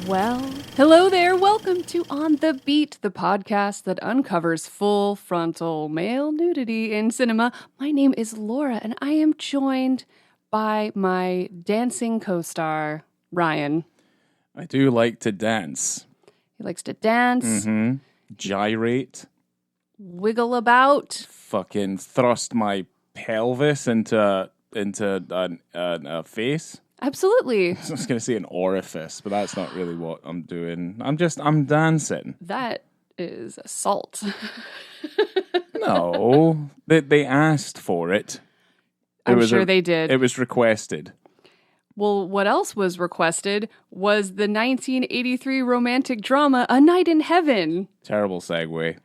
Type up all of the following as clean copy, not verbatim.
Well, hello there. Welcome to On the Beat, the podcast that uncovers full frontal male nudity in cinema. My name is Laura, and I am joined by my dancing co-star, Ryan. I do like to dance. He likes to dance, Gyrate. wiggle about. Fucking thrust my pelvis into a face. Absolutely. I was going to say an orifice, but that's not really what I'm doing. I'm dancing. That is assault. No, they asked for it. I'm sure they did. It was requested. Well, what else was requested was the 1983 romantic drama A Night in Heaven. Terrible segue.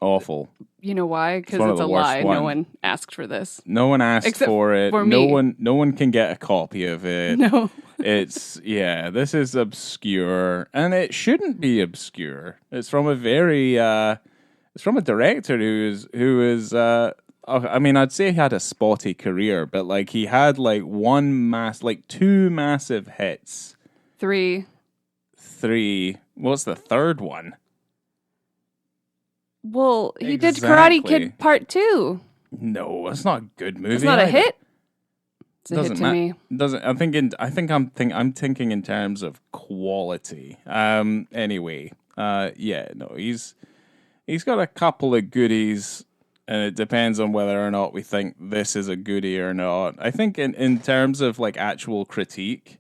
Awful. You know why? Because one of it's the a worst lie. ones. No one asked for this. No one asked Except for it. for me. No one can get a copy of it. No. This is obscure, and it shouldn't be obscure. It's from a director who is I mean, I'd say he had a spotty career, but like he had like two massive hits. Three. What's the third one? Well, he did Exactly. Karate Kid Part 2. No, it's not a good movie. It's not a either. hit? It's a Doesn't hit to me. Doesn't. I'm thinking in terms of quality. Anyway. No, he's got a couple of goodies, and it depends on whether or not we think this is a goodie or not. I think in terms of like actual critique,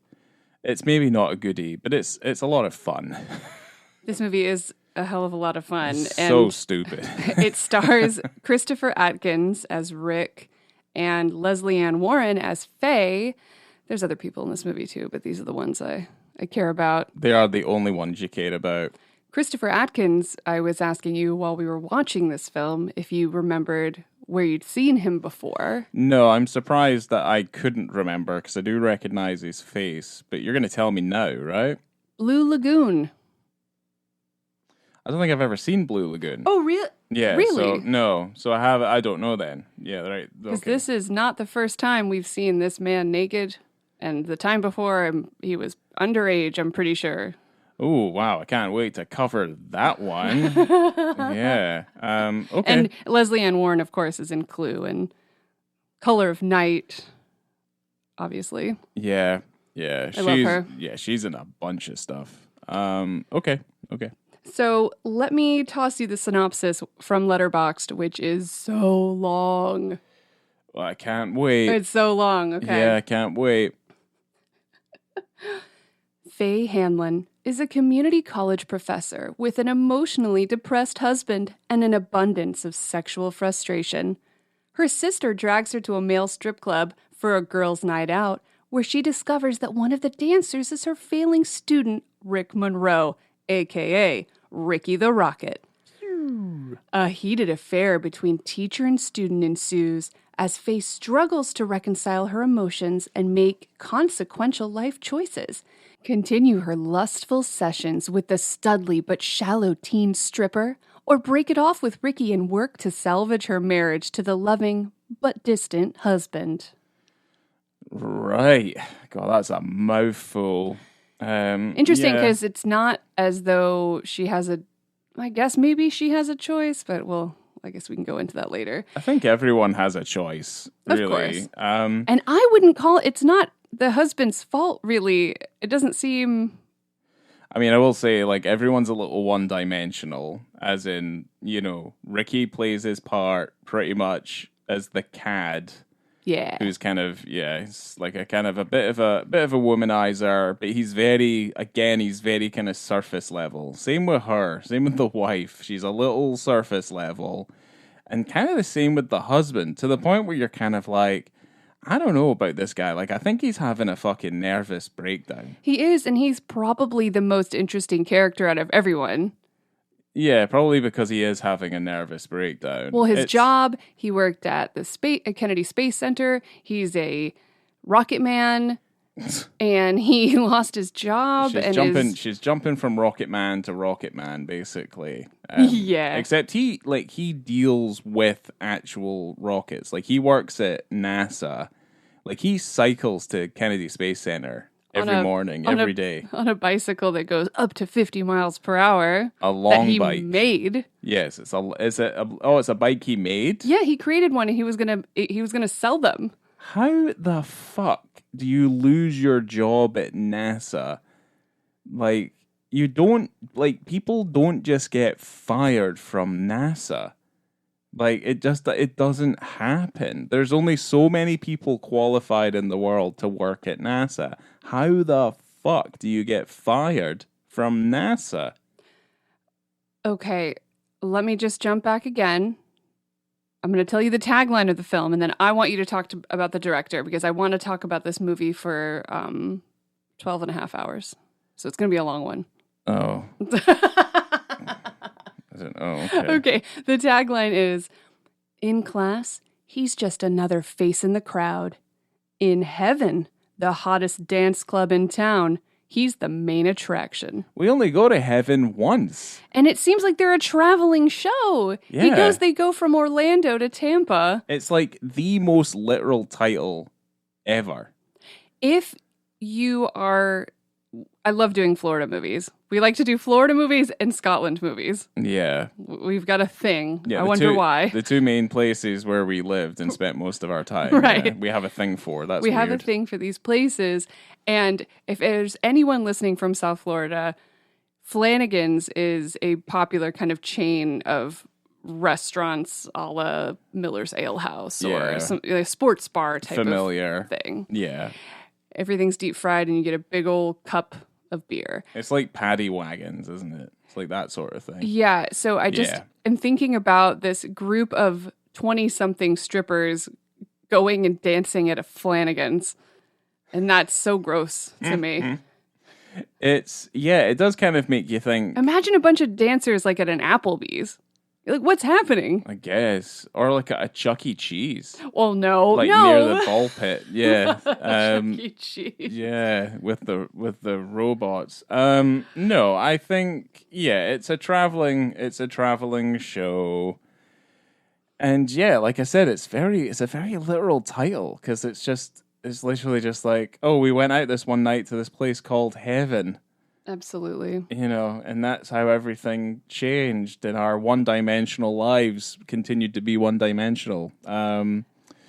it's maybe not a goodie, but it's a lot of fun. This movie is a hell of a lot of fun. So stupid. It stars Christopher Atkins as Rick and Leslie Ann Warren as Faye. There's other people in this movie too, but these are the ones I care about. They are the only ones you care about. Christopher Atkins, I was asking you while we were watching this film if you remembered where you'd seen him before. No, I'm surprised that I couldn't remember because I do recognize his face, but you're going to tell me now, right? Blue Lagoon. I don't think I've ever seen Blue Lagoon. Oh, really? Yeah, Really? So I don't know then. Yeah, right. Because Okay. this is not the first time we've seen this man naked. And the time before, he was underage, I'm pretty sure. Oh, wow. I can't wait to cover that one. Yeah. Okay. And Leslie Ann Warren, of course, is in Clue and Color of Night, obviously. Yeah. I love her. Yeah, she's in a bunch of stuff. Okay. So let me toss you the synopsis from Letterboxd, which is so long. Well, I can't wait. It's so long, okay? Yeah, I can't wait. Faye Hanlon is a community college professor with an emotionally depressed husband and an abundance of sexual frustration. Her sister drags her to a male strip club for a girls' night out, where she discovers that one of the dancers is her failing student, Rick Monroe, a.k.a. Ricky the Rocket. A heated affair between teacher and student ensues as Faye struggles to reconcile her emotions and make consequential life choices. Continue her lustful sessions with the studly but shallow teen stripper, or break it off with Ricky and work to salvage her marriage to the loving but distant husband. Right. God, that's a mouthful. Interesting, because it's not as though she has I guess maybe she has a choice, but I guess we can go into that later. I think everyone has a choice, really. Of course. Um, And I wouldn't call it's not the husband's fault, really. It doesn't seem... I mean, I will say, like, everyone's a little one-dimensional, as in, Ricky plays his part pretty much as the cad. Yeah. Who's kind of, he's like a kind of a bit of a womanizer, but he's very kind of surface level. Same with her, same with the wife. She's a little surface level, and kind of the same with the husband, to the point where you're kind of like, I don't know about this guy. Like, I think he's having a fucking nervous breakdown. He is, and he's probably the most interesting character out of everyone. Yeah, probably because he is having a nervous breakdown. Well, his job, he worked at the Kennedy Space Center. He's a rocket man, and he lost his job. She's jumping from Rocket Man to Rocket Man, basically. Yeah. Except he deals with actual rockets. Like, he works at NASA. Like, he cycles to Kennedy Space Center. every morning, every day. On a bicycle that goes up to 50 miles per hour. A long that he bike. made. Yes, it's a bike he made? Yeah, he created one and he was gonna sell them. How the fuck do you lose your job at NASA? Like, people don't just get fired from NASA. Like, it doesn't happen. There's only so many people qualified in the world to work at NASA. How the fuck do you get fired from NASA? Okay, let me just jump back again. I'm going to tell you the tagline of the film, and then I want you to talk about the director, because I want to talk about this movie for 12 and a half hours. So it's going to be a long one. Oh. Okay. Okay, the tagline is, in class, he's just another face in the crowd. In heaven, the hottest dance club in town, he's the main attraction. We only go to heaven once. And it seems like they're a traveling show. Yeah. They go from Orlando to Tampa. It's like the most literal title ever. If you are... I love doing Florida movies. We like to do Florida movies and Scotland movies. Yeah. We've got a thing. Yeah, I wonder why. The two main places where we lived and spent most of our time. Right. Yeah, we have a thing for. That's we weird. have a thing for these places. And if there's anyone listening from South Florida, Flanagan's is a popular kind of chain of restaurants a la Miller's Ale House or some like sports bar type familiar of thing. Yeah. Everything's deep fried and you get a big old cup of beer. It's like paddy wagons, isn't it? It's like that sort of thing. Yeah. So I just am thinking about this group of 20-something strippers going and dancing at a Flanagan's. And that's so gross to me. It does kind of make you think. Imagine a bunch of dancers like at an Applebee's. Like, what's happening? I guess. Or like a Chuck E. Cheese. Well, no. Like near the ball pit. Yeah. Chuck E. Cheese. Yeah, with the robots. No, I think it's a traveling show. And yeah, like I said, it's a very literal title, because it's literally just like, oh, we went out this one night to this place called Heaven. Absolutely. And that's how everything changed, and our one-dimensional lives continued to be one-dimensional.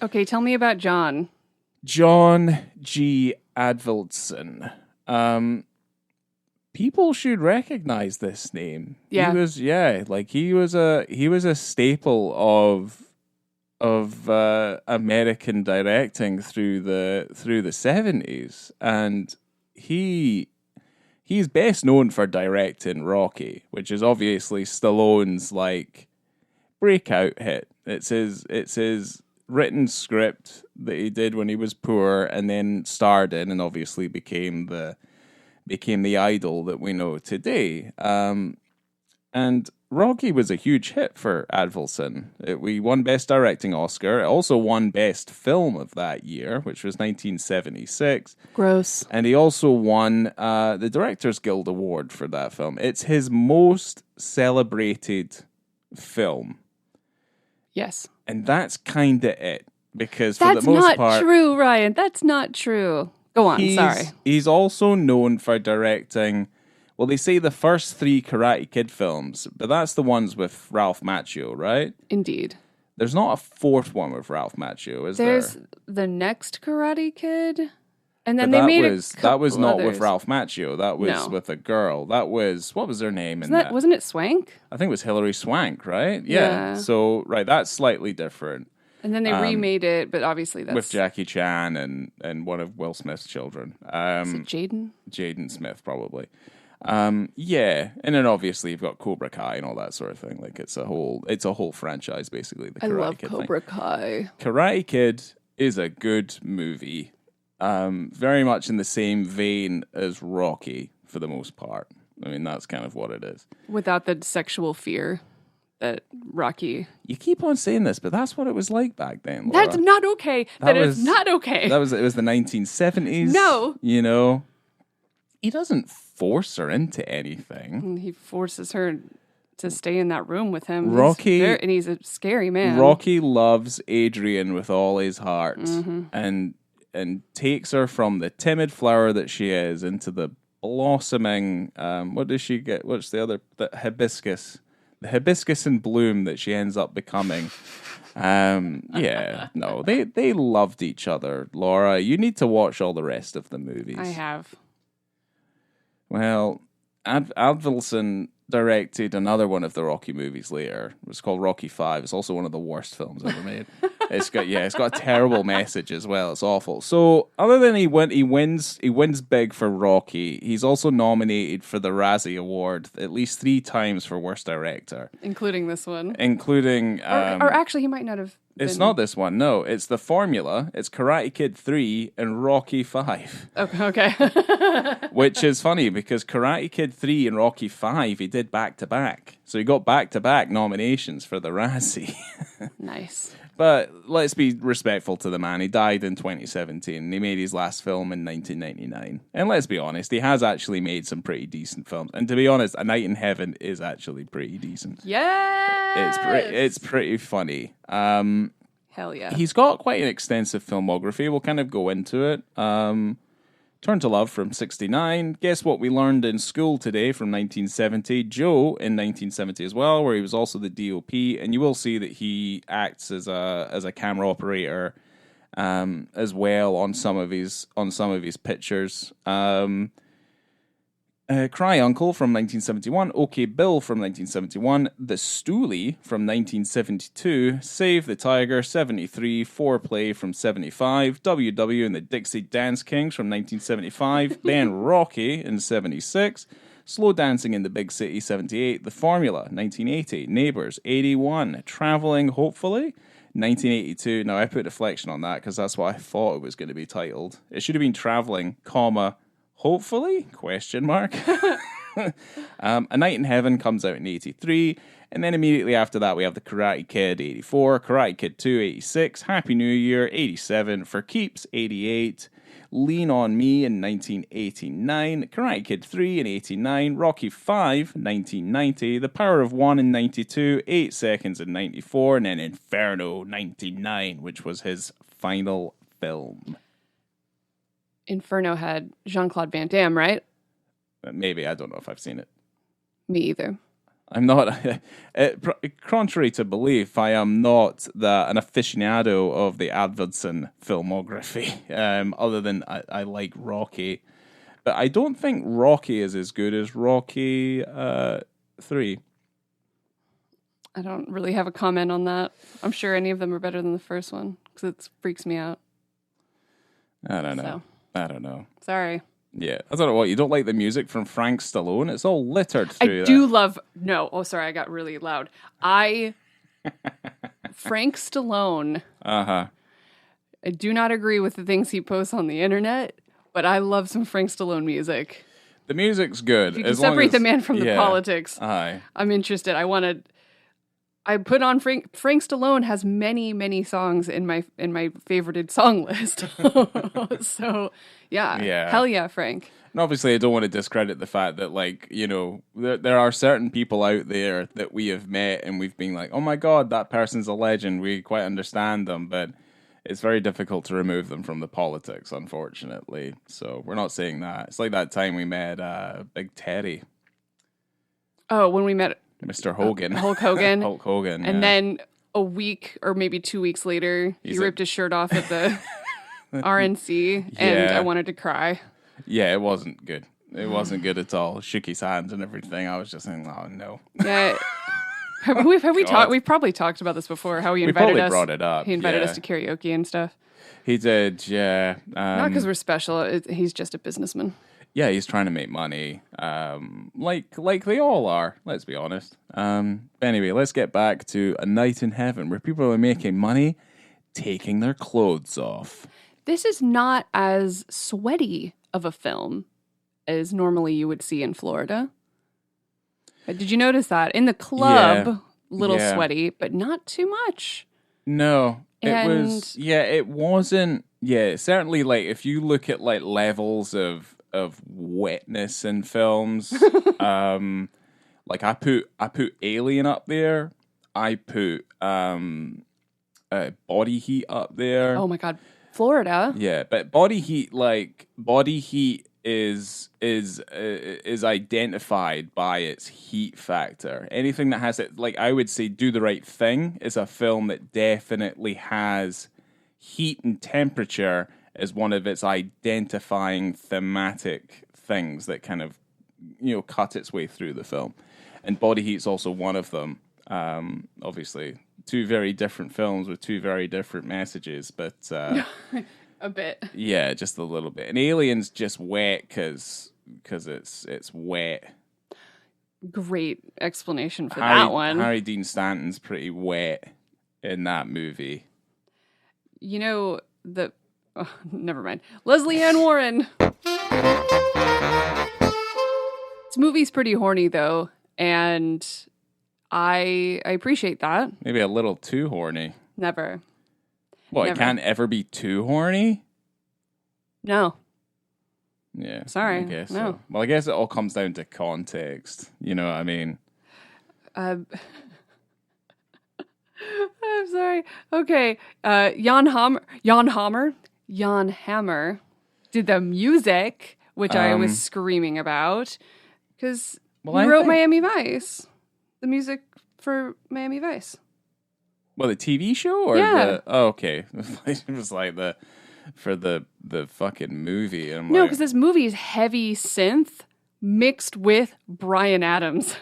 Okay, tell me about John. John G. Avildsen. People should recognize this name. Yeah. He was a staple of American directing through the 70s, and he's best known for directing Rocky, which is obviously Stallone's like breakout hit. It's his written script that he did when he was poor, and then starred in, and obviously became the idol that we know today. And Rocky was a huge hit for Avildsen. We won Best Directing Oscar. It also won Best Film of that year, which was 1976. Gross. And he also won the Directors Guild Award for that film. It's his most celebrated film. Yes. And that's kind of it. Because for the most part... That's not true, Ryan. That's not true. Go on, sorry. He's also known for directing... Well, they say the first 3 Karate Kid films, but that's the ones with Ralph Macchio, right? Indeed. There's not a 4th one with Ralph Macchio, is there? There's the next Karate Kid, and then they made that was not others. with Ralph Macchio. That was with a girl. That was, what was her name in that? Wasn't it Swank? I think it was Hilary Swank, right? Yeah. So, right, that's slightly different. And then they remade it, but obviously that's... With Jackie Chan and one of Will Smith's children. Is it Jaden? Jaden Smith, probably. And then obviously you've got Cobra Kai and all that sort of thing. Like it's a whole franchise basically. The Karate Kid Cobra Kai. Karate Kid is a good movie, very much in the same vein as Rocky for the most part. I mean, that's kind of what it is. Without the sexual fear that Rocky... You keep on saying this, but that's what it was like back then, Laura. That's not okay. That is not okay. It was the 1970s. No. You know? He doesn't force her into anything. He forces her to stay in that room with him. And he's a scary man. Rocky loves Adrian with all his heart. Mm-hmm. And and takes her from the timid flower that she is into the blossoming. What does she get? What's the hibiscus? The hibiscus in bloom that she ends up becoming. No, they loved each other, Laura. You need to watch all the rest of the movies. I have. Well, Avildsen directed another one of the Rocky movies later. It was called Rocky 5. It's also one of the worst films ever made. It's got a terrible message as well. It's awful. So other than he wins big for Rocky, he's also nominated for the Razzie Award at least 3 times for Worst Director. Including this one. Or actually, he might not have been. It's not this one, no. It's The Formula, it's Karate Kid 3 and Rocky 5. Okay. Which is funny because Karate Kid 3 and Rocky 5 he did back-to-back. So he got back-to-back nominations for the Razzie. Nice. But let's be respectful to the man. He died in 2017 and he made his last film in 1999. And let's be honest, he has actually made some pretty decent films. And to be honest, A Night in Heaven is actually pretty decent. Yes! It's pretty funny. Hell yeah. He's got quite an extensive filmography. We'll kind of go into it. Turn to Love from 1969. Guess what we learned in school today from 1970. Joe in 1970 as well, where he was also the DOP. And you will see that he acts as a camera operator as well on some of his pictures. Cry Uncle from 1971, OK Bill from 1971, The Stoolie from 1972, Save the Tiger 73, Foreplay from 75, WW and the Dixie Dance Kings from 1975, then Rocky in 76, Slow Dancing in the Big City 78, The Formula 1980, Neighbours 81, Travelling Hopefully 1982. Now I put deflection on that because that's what I thought it was going to be titled. It should have been Travelling, Hopefully? Question mark. A Night in Heaven comes out in 83. And then immediately after that, we have The Karate Kid, 84. Karate Kid 2, 86. Happy New Year, 87. For Keeps, 88. Lean on Me in 1989. Karate Kid 3 in 89. Rocky 5, 1990. The Power of One in 92. 8 Seconds in 94. And then Inferno, 99, which was his final film. Inferno had Jean-Claude Van Damme, right? Maybe. I don't know if I've seen it. Me either. I'm not, contrary to belief, I am not an aficionado of the Avildsen filmography, other than I like Rocky. But I don't think Rocky is as good as Rocky 3. I don't really have a comment on that. I'm sure any of them are better than the first one, because it freaks me out. I don't know. Sorry. Yeah, I don't know what, you don't like the music from Frank Stallone? It's all littered through I do love, no, oh sorry, I got really loud. Frank Stallone. Uh-huh. I do not agree with the things he posts on the internet, but I love some Frank Stallone music. The music's good. If you can separate the man from the politics. Aye. I'm interested. I put on Frank Stallone has many songs in my favorited song list. So yeah, hell yeah, Frank. And obviously, I don't want to discredit the fact that, like, you know, there are certain people out there that we have met and we've been like, oh my god, that person's a legend. We quite understand them, but it's very difficult to remove them from the politics, unfortunately. So we're not saying that. It's like that time we met Big Teddy. Oh, when we met Mr. Hogan. Hulk Hogan. Hulk Hogan, And then a week or maybe 2 weeks later, he ripped his shirt off at the RNC, and I wanted to cry. Yeah, it wasn't good. It wasn't good at all. Shook his hands and everything. I was just saying, oh, no. Yeah. Have we talked? We've probably talked about this before, how he invited us. Brought it up. He invited us to karaoke and stuff. He did, yeah. Not because we're special. He's just a businessman. Yeah, he's trying to make money, like they all are, let's be honest. Anyway, let's get back to A Night in Heaven, where people are making money taking their clothes off. This is not as sweaty of a film as normally you would see in Florida. Did you notice that? In the club, little sweaty, but not too much. No, it wasn't, certainly, like, if you look at, like, levels of wetness in films. Like I put Alien up there. I put Body Heat up there. Oh my god. Florida. Yeah, but body heat is identified by its heat factor. Anything that has it, like I would say, Do the Right Thing is a film that definitely has heat and temperature as one of its identifying thematic things that kind of cut its way through the film. And Body Heat's also one of them. Obviously, two very different films with two very different messages, but a bit. Yeah, just a little bit. And Alien's just wet because it's wet. Great explanation for that one. Harry Dean Stanton's pretty wet in that movie. Never mind. Leslie Ann Warren. This movie's pretty horny though, and I appreciate that. Maybe a little too horny. Never. Well, Never. It can't ever be too horny? No. Yeah. Sorry. I guess no. so. Well, I guess it all comes down to context. You know what I mean? I'm sorry. Okay. Jan Hammer did the music, which I was screaming about because he wrote Miami Vice. The music for Miami Vice. Well, the TV show or okay. It was like for the fucking movie. And no, because this movie is heavy synth mixed with Bryan Adams.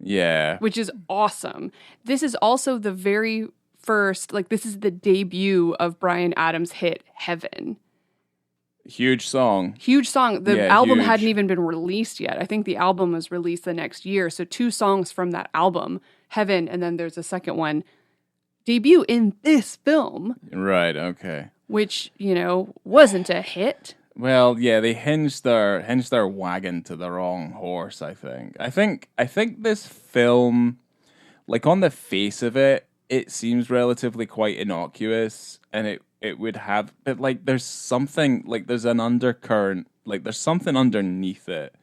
Yeah. Which is awesome. This is also the very first, this is the debut of Bryan Adams' hit Heaven. Huge song. The album hadn't even been released yet. I think the album was released the next year. So 2 songs from that album, Heaven, and then there's a second one, debut in this film. Right, okay. Which, wasn't a hit. Well, yeah, they hinged their wagon to the wrong horse, I think. I think this film, on the face of it, it seems relatively quite innocuous, and it would have, but there's something, there's an undercurrent, there's something underneath it,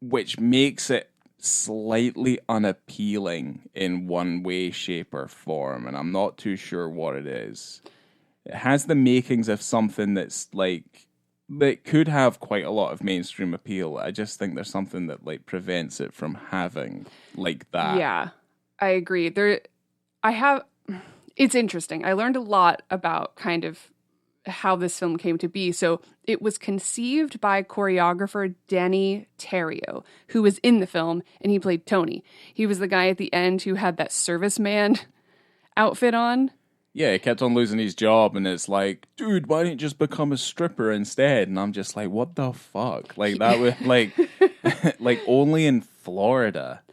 which makes it slightly unappealing in one way, shape, or form, and I'm not too sure what it is. It has the makings of something that's that could have quite a lot of mainstream appeal. I just think there's something that prevents it from having that. Yeah, I agree. It's interesting. I learned a lot about kind of how this film came to be. So it was conceived by choreographer Danny Terrio, who was in the film, and he played Tony. He was the guy at the end who had that serviceman outfit on. Yeah, he kept on losing his job, and it's dude, why don't you just become a stripper instead? And I'm just what the fuck? That was only in Florida.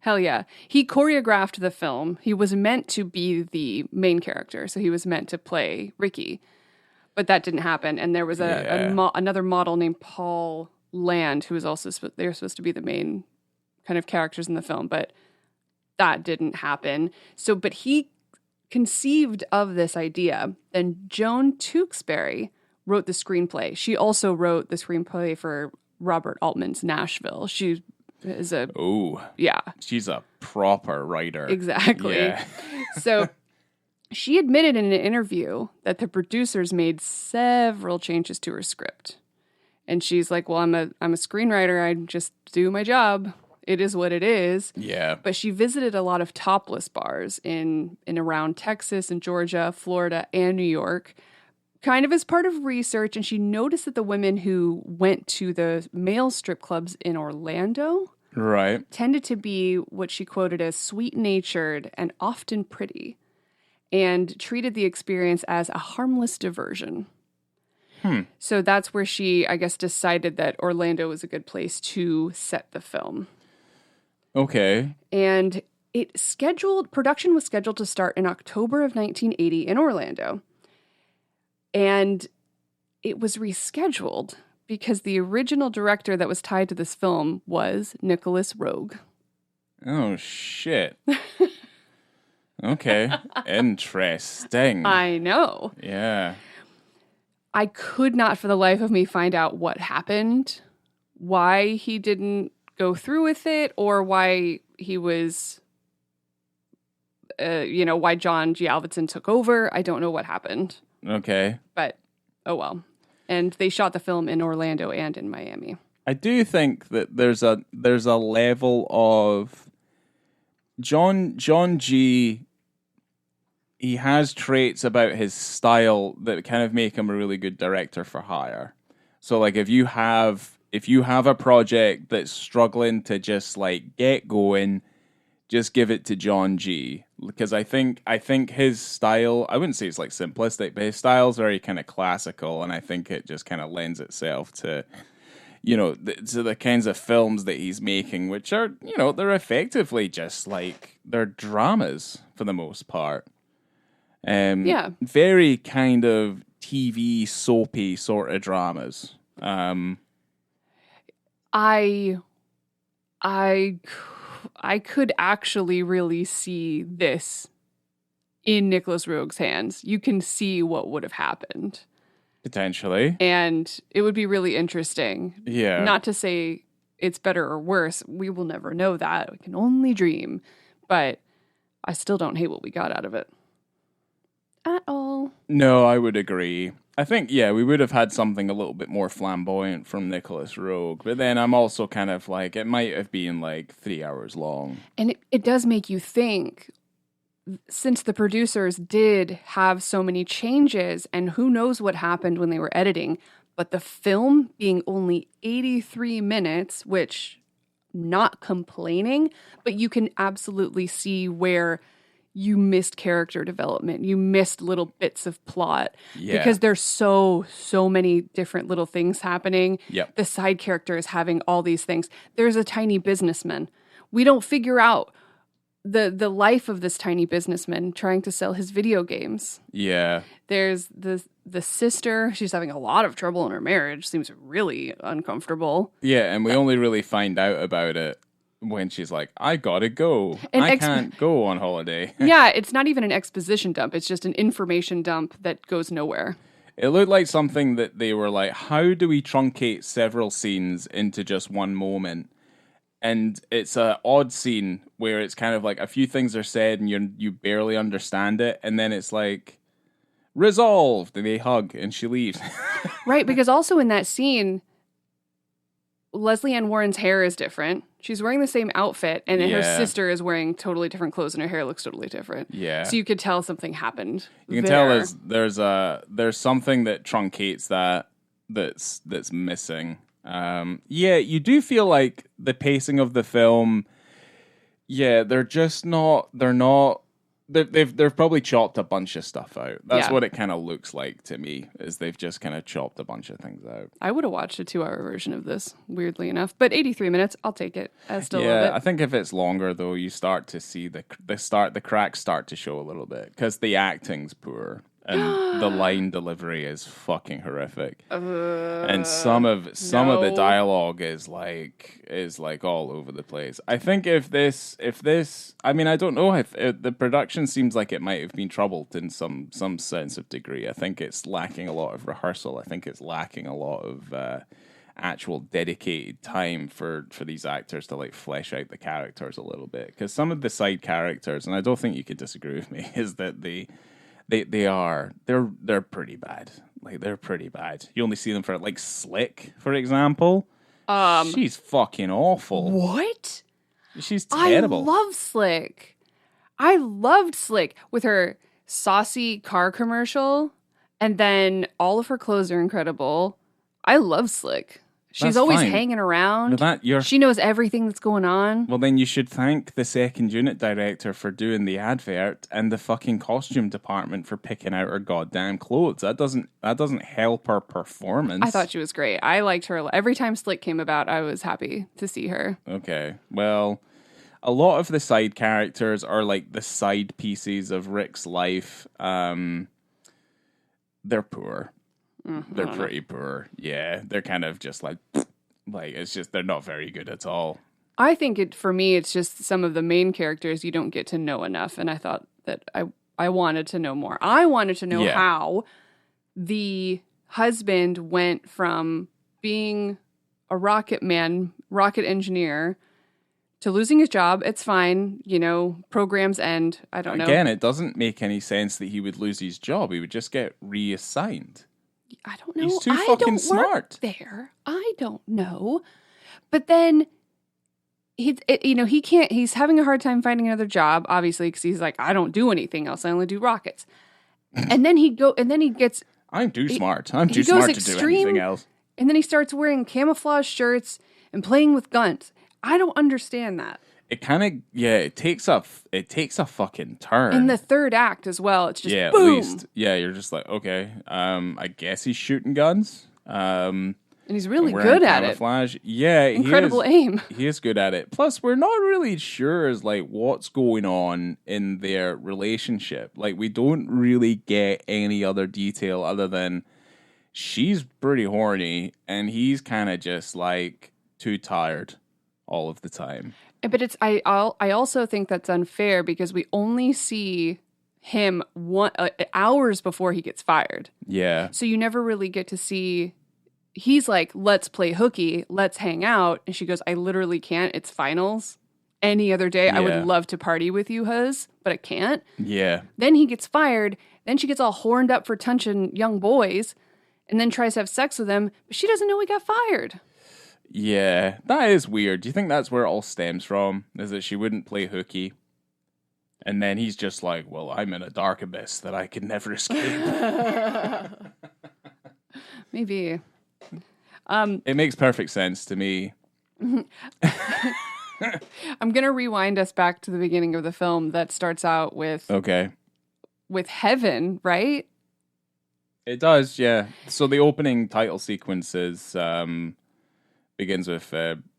Hell yeah. He choreographed the film. He was meant to be the main character, so he was meant to play Ricky. But that didn't happen, and there was another model named Paul Land who was also they were supposed to be the main kind of characters in the film, but that didn't happen. But he conceived of this idea. Then Joan Tewksbury wrote the screenplay. She also wrote the screenplay for Robert Altman's Nashville. She is she's a proper writer. Exactly. Yeah. So she admitted in an interview that the producers made several changes to her script. And she's like, well, I'm a screenwriter. I just do my job. It is what it is. Yeah. But she visited a lot of topless bars in around Texas and Georgia, Florida, and New York, kind of as part of research. And she noticed that the women who went to the male strip clubs in Orlando tended to be what she quoted as sweet-natured and often pretty, and treated the experience as a harmless diversion. So that's where she, I guess, decided that Orlando was a good place to set the film. Okay. And production was scheduled to start in October of 1980 in Orlando. And it was rescheduled because the original director that was tied to this film was Nicholas Roeg. Oh, shit. Okay. Interesting. I know. Yeah. I could not for the life of me find out what happened, why he didn't go through with it, or why he was, why John G. Avildsen took over. I don't know what happened. Okay. But, oh well. And they shot the film in Orlando and in Miami. I do think that there's a level of John G. He has traits about his style that kind of make him a really good director for hire. So like if you have a project that's struggling to just like get going, just give it to John G. Because I think his style, I wouldn't say it's like simplistic, but his style is very kind of classical, and I think it just kind of lends itself to, to the kinds of films that he's making, which are, they're effectively just like, they're dramas for the most part. Yeah. Very kind of TV soapy sort of dramas. I could actually really see this in Nicholas Roeg's hands. You can see what would have happened. Potentially. And it would be really interesting. Yeah. Not to say it's better or worse. We will never know that. We can only dream. But I still don't hate what we got out of it. At all. No, I would agree. I think, we would have had something a little bit more flamboyant from Nicholas Roeg. But then I'm also kind of like, it might have been like 3 hours long. And it does make you think, since the producers did have so many changes, and who knows what happened when they were editing, but the film being only 83 minutes, which, not complaining, but you can absolutely see where you missed character development. You missed little bits of plot because there's so many different little things happening. Yep. The side characters having all these things. There's a tiny businessman. We don't figure out the life of this tiny businessman trying to sell his video games. Yeah. There's the sister. She's having a lot of trouble in her marriage. Seems really uncomfortable. Yeah, and we only really find out about it when she's like, I gotta go. I can't go on holiday. Yeah, it's not even an exposition dump. It's just an information dump that goes nowhere. It looked like something that they were like, how do we truncate several scenes into just one moment? And it's an odd scene where it's kind of like a few things are said and you barely understand it. And then it's like, resolved. And they hug and she leaves. Right, because also in that scene, Leslie Ann Warren's hair is different. She's wearing the same outfit, and then her sister is wearing totally different clothes, and her hair looks totally different. Yeah. So you could tell something happened. You can tell there's something that truncates that's missing. You do feel like the pacing of the film. Yeah, They've probably chopped a bunch of stuff out. That's what it kind of looks like to me, is they've just kind of chopped a bunch of things out. I would have watched a 2-hour version of this, weirdly enough. But 83 minutes, I'll take it. I still love it. I think if it's longer, though, you start to see the cracks start to show a little bit, because the acting's poor. And the line delivery is fucking horrific, and some of the dialogue is like all over the place. I think if this, I mean, I don't know if the production seems like it might have been troubled in some sense of degree. I think it's lacking a lot of rehearsal. I think it's lacking a lot of actual dedicated time for these actors to like flesh out the characters a little bit. Because some of the side characters, and I don't think you could disagree with me, is that they're pretty bad. Like, they're pretty bad. You only see them for like Slick, for example. She's fucking awful. What? She's terrible. I love Slick. I loved Slick with her saucy car commercial, and then all of her clothes are incredible. I love Slick. She's always hanging around. She knows everything that's going on. Well, then you should thank the second unit director for doing the advert and the fucking costume department for picking out her goddamn clothes. That doesn't help her performance. I thought she was great. I liked her. Every time Slick came about, I was happy to see her. Okay. Well, a lot of the side characters are like the side pieces of Rick's life. They're poor. They're pretty poor. Yeah, they're kind of just like it's just, they're not very good at all. I think for me, it's just some of the main characters you don't get to know enough. And I thought that I wanted to know more. I wanted to know how the husband went from being a rocket engineer to losing his job. It's fine. You know, programs end. I don't know. Again, it doesn't make any sense that he would lose his job. He would just get reassigned. I don't know. He's too I fucking don't smart. work there. I don't know. But then he can't. He's having a hard time finding another job, obviously, because he's like, I don't do anything else. I only do rockets. And then he gets. I'm too smart. I'm too smart to do anything else. And then he starts wearing camouflage shirts and playing with guns. I don't understand that. It kind of it takes a fucking turn in the third act as well. It's just at boom. least you're just like, okay, I guess he's shooting guns. And he's really good at camouflage. Yeah, incredible aim. He is good at it. Plus, we're not really sure as like what's going on in their relationship. Like, we don't really get any other detail other than she's pretty horny and he's kind of just like too tired all of the time. But I also think that's unfair because we only see him hours before he gets fired. Yeah. So you never really get to see. He's like, let's play hooky, let's hang out. And she goes, I literally can't. It's finals. Any other day, I would love to party with you, huz, but I can't. Yeah. Then he gets fired. Then she gets all horned up for touching young boys and then tries to have sex with him. But she doesn't know he got fired. Yeah, that is weird. Do you think that's where it all stems from? Is that she wouldn't play hooky? And then he's just like, well, I'm in a dark abyss that I can never escape. Maybe. It makes perfect sense to me. I'm going to rewind us back to the beginning of the film that starts out with heaven, right? It does, yeah. So the opening title sequence is... begins with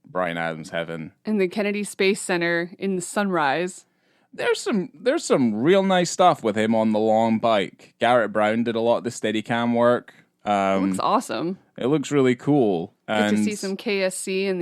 Bryan Adams' Heaven. In the Kennedy Space Center in the sunrise. There's some real nice stuff with him on the long bike. Garrett Brown did a lot of the Steadicam work. It looks awesome. It looks really cool. Get to see some KSC in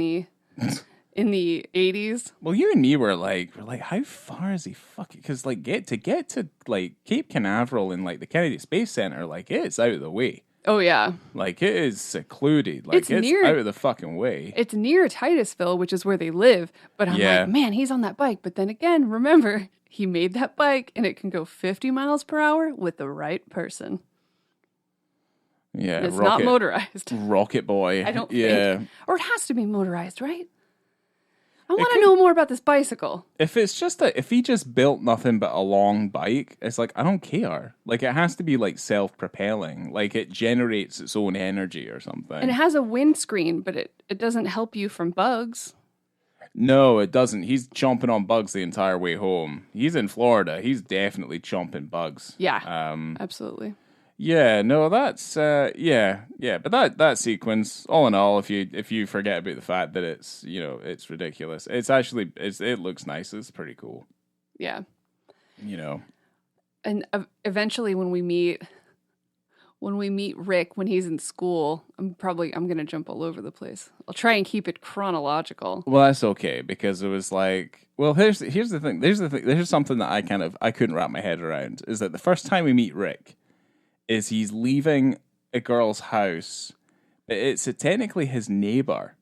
the 80s. Well, you and me were like, how far is he fucking? Because like get to like Cape Canaveral and like the Kennedy Space Center, like it's out of the way. Oh, yeah. Like, it is secluded. Like, it's out of the fucking way. It's near Titusville, which is where they live. But I'm like, man, he's on that bike. But then again, remember, he made that bike, and it can go 50 miles per hour with the right person. Yeah. And it's not motorized. Rocket Boy. I don't think. Or it has to be motorized, right? I want to know more about this bicycle. If it's just if he just built nothing but a long bike, it's like, I don't care. Like, it has to be like self-propelling. Like, it generates its own energy or something. And it has a windscreen, but it doesn't help you from bugs. No, it doesn't. He's chomping on bugs the entire way home. He's in Florida. He's definitely chomping bugs. Yeah, absolutely. Yeah, no, that's but that sequence, all in all, if you forget about the fact that it's it's ridiculous, it looks nice. It's pretty cool. Yeah, and eventually when we meet Rick when he's in school, I'm gonna jump all over the place. I'll try and keep it chronological. Well, that's okay because it was like, well, here's the thing. There's something that I couldn't wrap my head around is that the first time we meet Rick. Is he's leaving a girl's house, but it's technically his neighbor,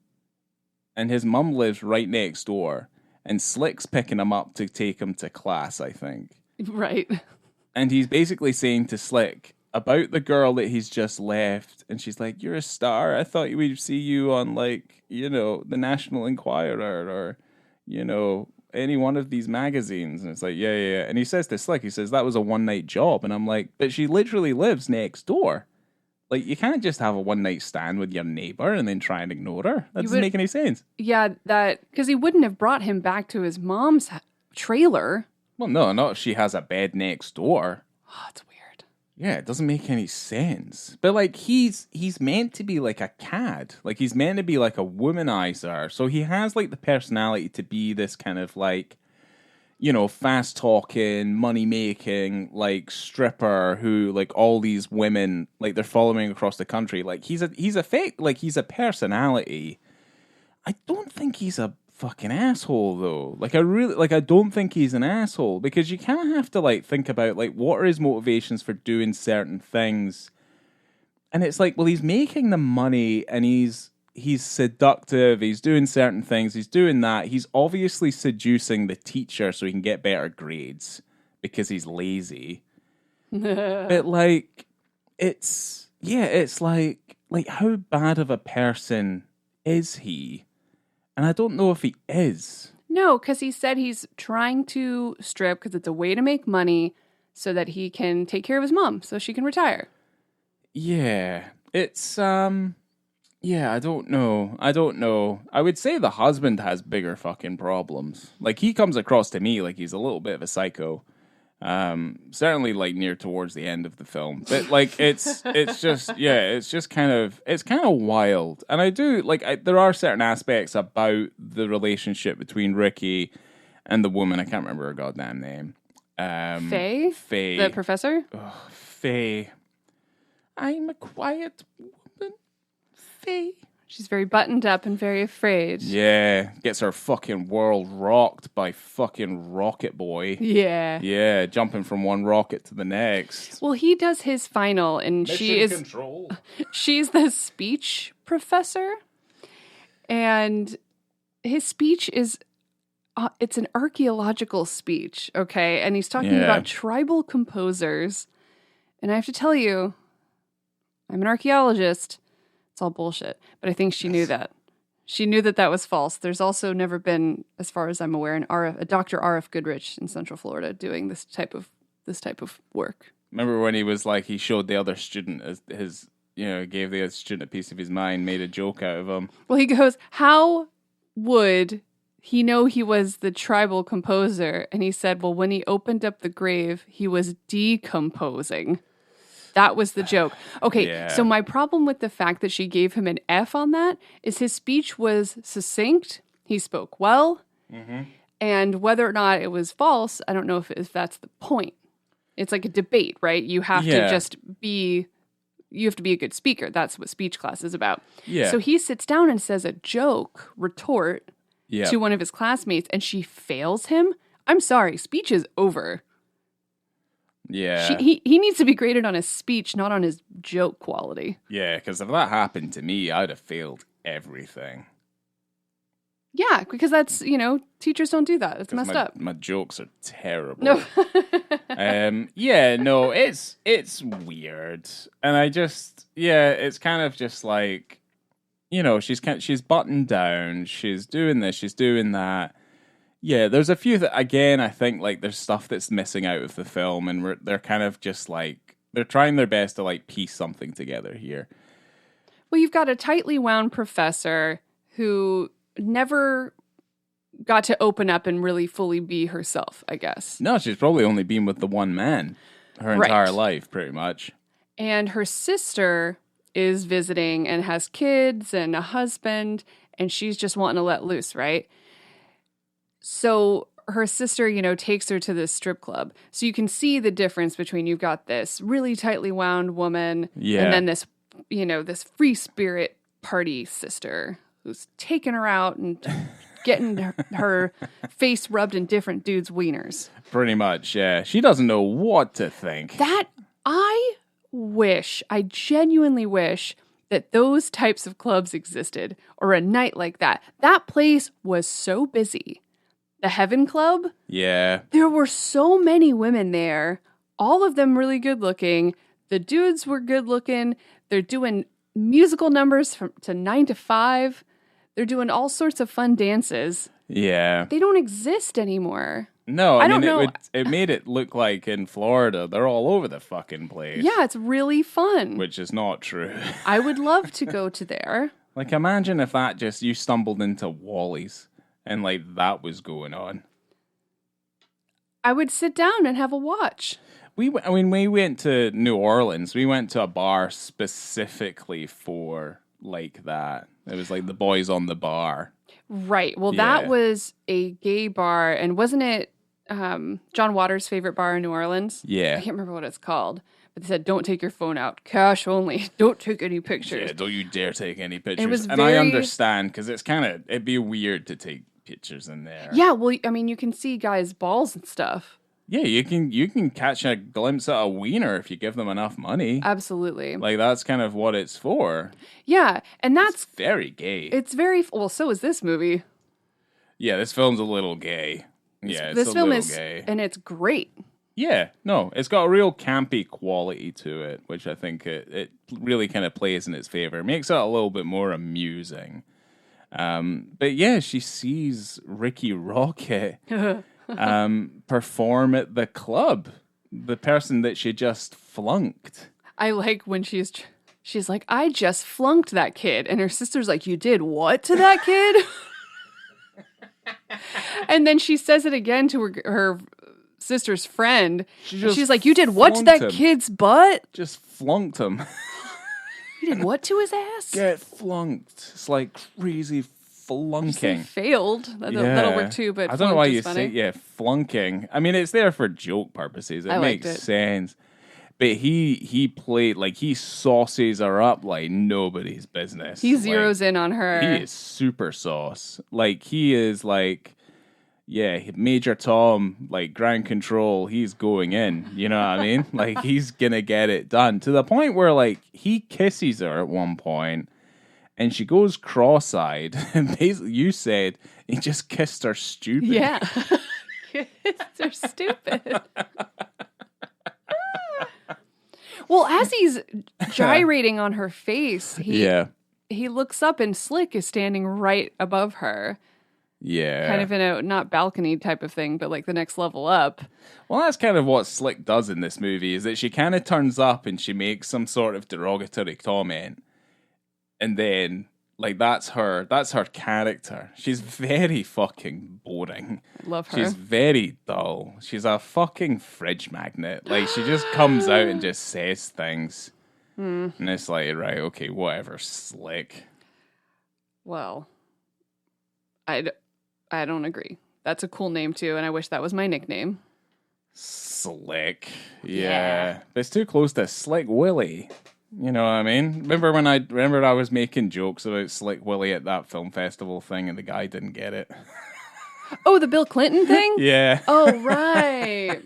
and his mum lives right next door, and Slick's picking him up to take him to class, I think. Right. And he's basically saying to Slick about the girl that he's just left, and she's like, "You're a star. I thought we'd see you on the National Enquirer or any one of these magazines." And it's like, yeah. And he says to Slick, that was a one-night job. And I'm like, but she literally lives next door. Like, you can't just have a one-night stand with your neighbor and then try and ignore her. That doesn't make any sense. Yeah, because he wouldn't have brought him back to his mom's trailer. Well, no, not if she has a bed next door. Oh, it's weird. Yeah, it doesn't make any sense. But like he's meant to be like a cad. Like he's meant to be like a womanizer. So he has like the personality to be this kind of like, fast talking, money making, like stripper who like all these women like they're following across the country. Like he's a personality. I don't think he's a fucking asshole though. I don't think he's an asshole because you kind of have to like think about like what are his motivations for doing certain things. And it's like, well, he's making the money and he's he's seductive, he's doing certain things, he's doing that. He's obviously seducing the teacher so he can get better grades because he's lazy. But like, it's like how bad of a person is he? And I don't know if he is. No, because he said he's trying to strip because it's a way to make money so that he can take care of his mom so she can retire. Yeah, it's yeah, I don't know. I would say the husband has bigger fucking problems. Like, he comes across to me like he's a little bit of a psycho. Certainly like near towards the end of the film. But like it's just kind of wild. And I do like there are certain aspects about the relationship between Ricky and the woman. I can't remember her goddamn name. Faye? The professor? Oh, Faye. I'm a quiet woman. Faye. She's very buttoned up and very afraid. Yeah. Gets her fucking world rocked by fucking Rocket Boy. Yeah. Yeah, jumping from one rocket to the next. Well, he does his final, and Control. She's the speech professor. And his speech is... it's an archaeological speech, okay? And he's talking about tribal composers. And I have to tell you, I'm an archaeologist. It's all bullshit. But I think she knew that. She knew that was false. There's also never been, as far as I'm aware, a Dr. R.F. Goodrich in Central Florida doing this type of work. Remember when he was like, he showed the other student his gave the other student a piece of his mind, made a joke out of him. Well, he goes, how would he know he was the tribal composer? And he said, well, when he opened up the grave, he was decomposing. That was the joke. Okay, So my problem with the fact that she gave him an F on that is his speech was succinct. He spoke well. Mm-hmm. And whether or not it was false, I don't know if that's the point. It's like a debate, right? You have to be a good speaker. That's what speech class is about. Yeah. So he sits down and says a retort to one of his classmates, and she fails him. I'm sorry, speech is over. Yeah. He needs to be graded on his speech, not on his joke quality. Yeah, because if that happened to me, I'd have failed everything. Yeah, because that's, teachers don't do that. It's messed up. My jokes are terrible. No. It's weird. And I just, it's kind of just like, she's buttoned down, she's doing this, she's doing that. Yeah, there's a few that, again, I think, like, there's stuff that's missing out of the film, and they're kind of just, like, they're trying their best to, like, piece something together here. Well, you've got a tightly wound professor who never got to open up and really fully be herself, I guess. No, she's probably only been with the one man her entire life, pretty much. And her sister is visiting and has kids and a husband, and she's just wanting to let loose, right? So her sister, takes her to this strip club. So you can see the difference between you've got this really tightly wound woman and then this, this free spirit party sister who's taking her out and getting her face rubbed in different dudes' wieners. Pretty much, yeah. She doesn't know what to think. I genuinely wish that those types of clubs existed, or a night like that. That place was so busy. The Heaven Club? Yeah. There were so many women there, all of them really good looking. The dudes were good looking. They're doing musical numbers to 9 to 5. They're doing all sorts of fun dances. Yeah. They don't exist anymore. No, I mean, it made it look like in Florida, they're all over the fucking place. Yeah, it's really fun. Which is not true. I would love to go to there. Like, imagine if you stumbled into Wally's. And, like, that was going on. I would sit down and have a watch. We went to New Orleans. We went to a bar specifically for, like, that. It was, like, the boys on the bar. Right. Well, that was a gay bar. And wasn't it John Waters' favorite bar in New Orleans? Yeah. I can't remember what it's called. But they said, don't take your phone out. Cash only. Don't take any pictures. Yeah, don't you dare take any pictures. I understand, because it'd be weird to take pictures in there. Yeah, well, I mean, you can see guys' balls and stuff. Yeah, you can catch a glimpse at a wiener if you give them enough money. Absolutely. Like, that's kind of what it's for. Yeah, and It's very gay. it's very well. So is this movie. Yeah, this film's a little gay. Yeah, it's This a film little is, gay. and it's great. Yeah, no, it's got a real campy quality to it, which I think it really kind of plays in its favor. It makes it a little bit more amusing. But yeah, she sees Ricky Rocket perform at the club, the person that she just flunked. I like when she's like, I just flunked that kid, and her sister's like, you did what to that kid? And then she says it again to her sister's friend. She's like, you did what to that kid's butt? Just flunked him. You did what to his ass? Get flunked. It's like crazy flunking. Failed. That'll work too, but I don't know why you funny. say flunking. I mean, it's there for joke purposes. It makes sense. But he played like he sauces her up like nobody's business. He zeroes in on her. He is super sauce. Like he is like, yeah, Major Tom, like ground control. He's going in. You know what I mean? Like he's gonna get it done to the point where like he kisses her at one point, and she goes cross-eyed. And basically, you said he just kissed her stupid. Yeah, kissed her stupid. Well, as he's gyrating on her face, he looks up and Slick is standing right above her. Yeah. Kind of in a, not balcony type of thing, but like the next level up. Well, that's kind of what Slick does in this movie, is that she kind of turns up and she makes some sort of derogatory comment. And then, like, that's her character. She's very fucking boring. I love her. She's very dull. She's a fucking fridge magnet. Like, she just comes out and just says things. And it's like, right, okay, whatever, Slick. Well, I don't agree. That's a cool name, too, and I wish that was my nickname. Slick. Yeah. But it's too close to Slick Willie. You know what I mean? Remember I was making jokes about Slick Willie at that film festival thing and the guy didn't get it? Oh, the Bill Clinton thing? Yeah. Oh, right.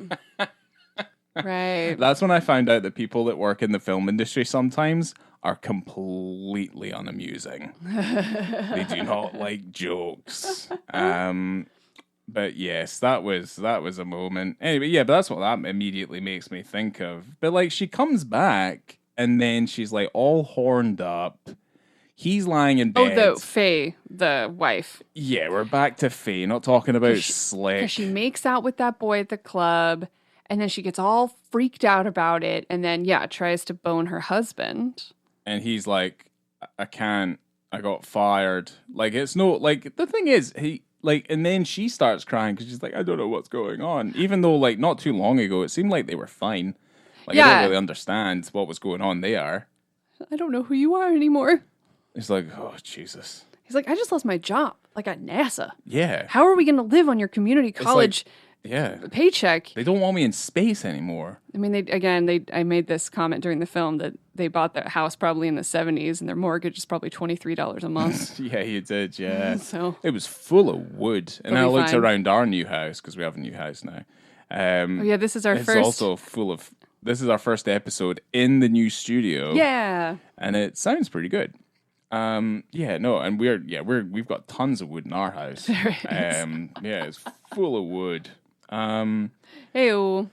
Right. That's when I found out that people that work in the film industry sometimes are completely unamusing. They do not like jokes. But yes, that was a moment. Anyway, yeah, but that's what that immediately makes me think of. But like, she comes back and then she's like all horned up. He's lying in bed. Oh, Faye, the wife. Yeah, we're back to Faye, not talking about Slick. Because she makes out with that boy at the club, and then she gets all freaked out about it, and then, tries to bone her husband. And he's like, I can't, I got fired. Like, it's no, like, the thing is, he, like, and then she starts crying because she's like, I don't know what's going on. Even though, like, not too long ago, it seemed like they were fine. Like, I don't really understand what was going on there. I don't know who you are anymore. It's like, oh, Jesus. He's like, I just lost my job, like at NASA. Yeah. How are we going to live on your community college paycheck? They don't want me in space anymore. I mean, I made this comment during the film that they bought that house probably in the 70s and their mortgage is probably $23 a month. Yeah, you did, yeah. So it was full of wood. And I looked around our new house, because we have a new house now. This is our first. It's also full of, this is our first episode in the new studio. Yeah. And it sounds pretty good. And we've got tons of wood in our house. There is. It's full of wood. Hey-o.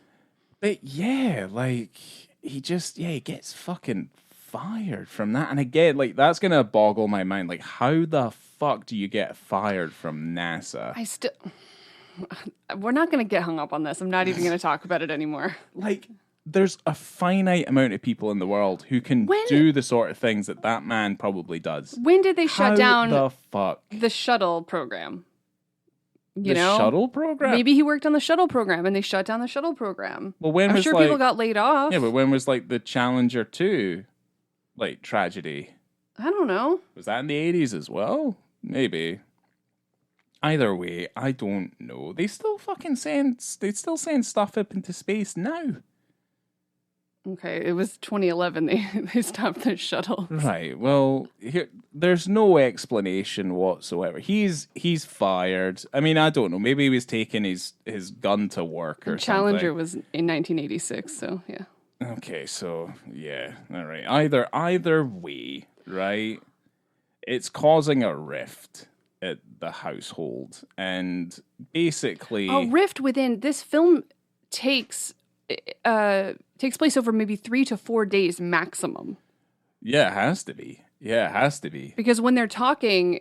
But yeah, like he gets fucking fired from that. And again, like that's gonna boggle my mind. Like, how the fuck do you get fired from NASA? We're not gonna get hung up on this. I'm not even gonna talk about it anymore. Like, there's a finite amount of people in the world who can do the sort of things that man probably does. When did they shut down the shuttle program? The shuttle program? Maybe he worked on the shuttle program and they shut down the shuttle program. Well, I'm sure people got laid off. Yeah, but when was like the Challenger 2 like tragedy? I don't know. Was that in the 80s as well? Maybe. Either way, I don't know. They still send stuff up into space now. Okay, it was 2011. They stopped the shuttle. Right. Well, there's no explanation whatsoever. He's fired. I mean, I don't know. Maybe he was taking his gun to work or Challenger something. was in 1986, so yeah. Okay, so yeah, all right. Either way, right? It's causing a rift at the household, and basically, A rift within this film takes place over maybe 3 to 4 days maximum. yeah, it has to be. Yeah, it has to be. Because when they're talking,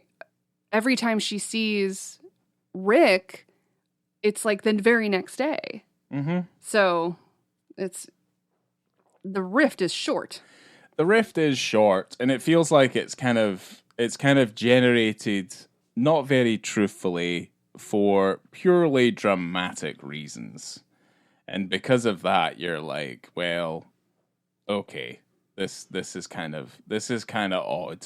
every time she sees Rick, it's like the very next day. Mm-hmm. So the rift is short. The rift is short, and it feels like it's kind of generated not very truthfully for purely dramatic reasons. And because of that, you're like, well, okay, this is kind of odd.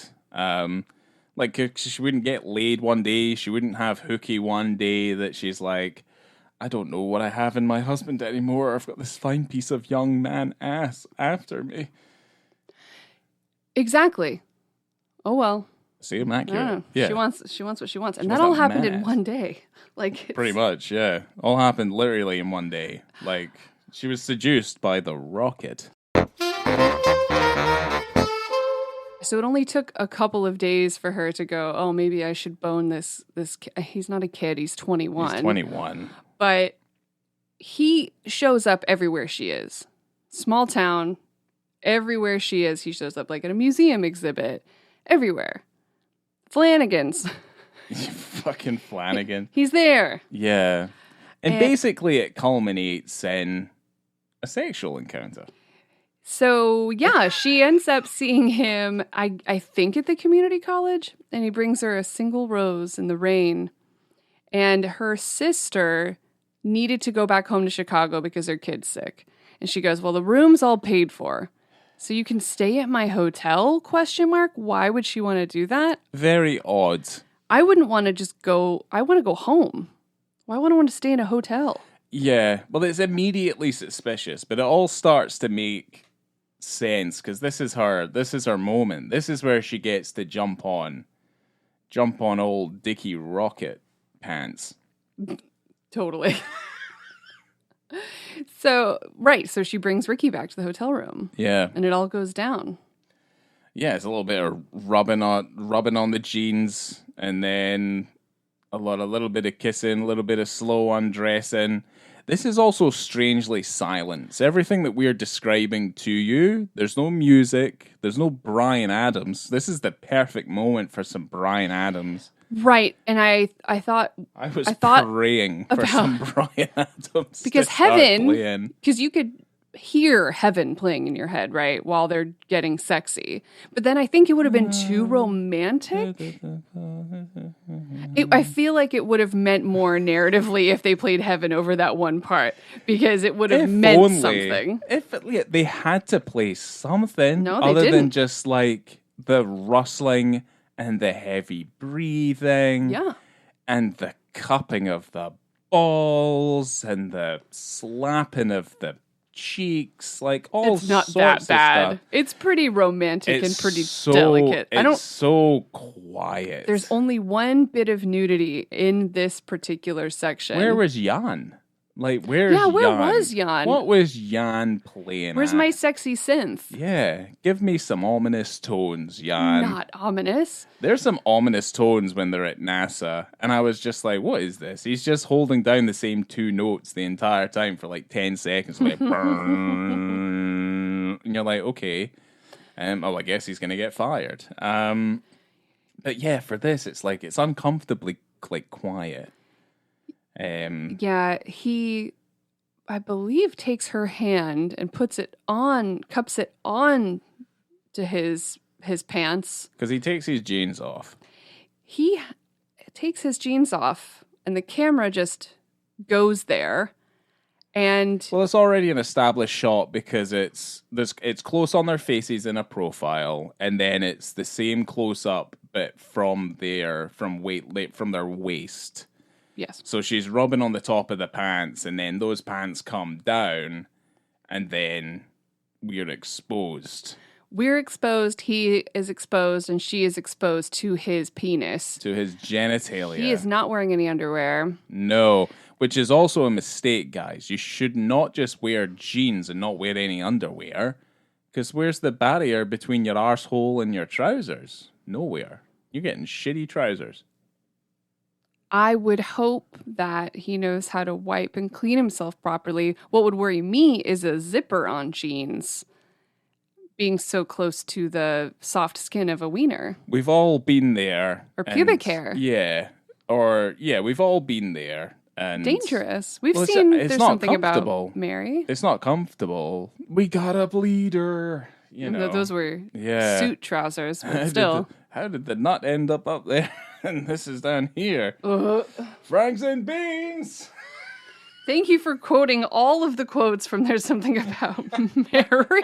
Like she wouldn't get laid one day, she wouldn't have hooky one day that she's like, I don't know what I have in my husband anymore. I've got this fine piece of young man ass after me. Exactly. Oh well. See, I'm accurate. Yeah. Yeah. She wants what she wants. And wants that all that happened man in ass. one day. Like Pretty much, yeah. All happened literally in one day. Like, she was seduced by the rocket. So it only took a couple of days for her to go, oh, maybe I should bone this he's not a kid, he's 21. He's 21. But he shows up everywhere she is. Small town, everywhere she is, he shows up, like at a museum exhibit, everywhere. Flanagan's. Fucking Flanagan. He's there. Yeah. And basically it culminates in a sexual encounter. So, yeah, she ends up seeing him, I think, at the community college, and he brings her a single rose in the rain. And her sister needed to go back home to Chicago because her kid's sick. And she goes, well, the room's all paid for. So you can stay at my hotel, ? Why would she want to do that? Very odd. I wouldn't want to just go, I want to go home. Why would I want to stay in a hotel? Yeah, well, it's immediately suspicious, but it all starts to make sense because this is her moment. This is where she gets to jump on old Dickie Rocket pants. Totally. So she brings Ricky back to the hotel room. Yeah. And it all goes down. Yeah, it's a little bit of rubbing on the jeans, and then a little bit of kissing, a little bit of slow undressing. This is also strangely silent. So everything that we're describing to you, there's no music, there's no Bryan Adams. This is the perfect moment for some Bryan Adams. Right. And I thought I was praying for some Bryan Adams. Because Heaven, because you could hear Heaven playing in your head, right, while they're getting sexy. But then I think it would have been too romantic. I feel like it would have meant more narratively if they played Heaven over that one part, because it would have meant something. They had to play something other than just like the rustling and the heavy breathing. Yeah. And the cupping of the balls and the slapping of the cheeks, like all it's not sorts that bad. of stuff. It's pretty romantic and pretty so delicate. It's so quiet. There's only one bit of nudity in this particular section. Where was Jan? Like, where was Jan? What was Jan playing? Where's my sexy synth? Yeah, give me some ominous tones, Jan. Not ominous. There's some ominous tones when they're at NASA, and I was just like, what is this? He's just holding down the same two notes the entire time for like 10 seconds, like, and you're like, okay, I guess he's gonna get fired. But yeah, for this, it's like, it's uncomfortably like quiet. Yeah, he, I believe, takes her hand and cups it on to his pants. Because he takes his jeans off. He takes his jeans off, and the camera just goes there. And well, it's already an established shot because it's close on their faces in a profile, and then it's the same close up, but from their waist. Yes. So she's rubbing on the top of the pants, and then those pants come down, and then we're exposed. We're exposed, he is exposed, and she is exposed to his penis. To his genitalia. He is not wearing any underwear. No, which is also a mistake, guys. You should not just wear jeans and not wear any underwear. Because where's the barrier between your arsehole and your trousers? Nowhere. You're getting shitty trousers. I would hope that he knows how to wipe and clean himself properly. What would worry me is a zipper on jeans being so close to the soft skin of a wiener. We've all been there. Or pubic hair. Yeah. We've all been there. And dangerous. We've well, seen it's there's not something comfortable. About Mary. It's not comfortable. We got a bleeder. You know. Those were suit trousers, but still. How did the nut end up there? And this is down here. Franks and beans. Thank you for quoting all of the quotes from There's Something About Mary.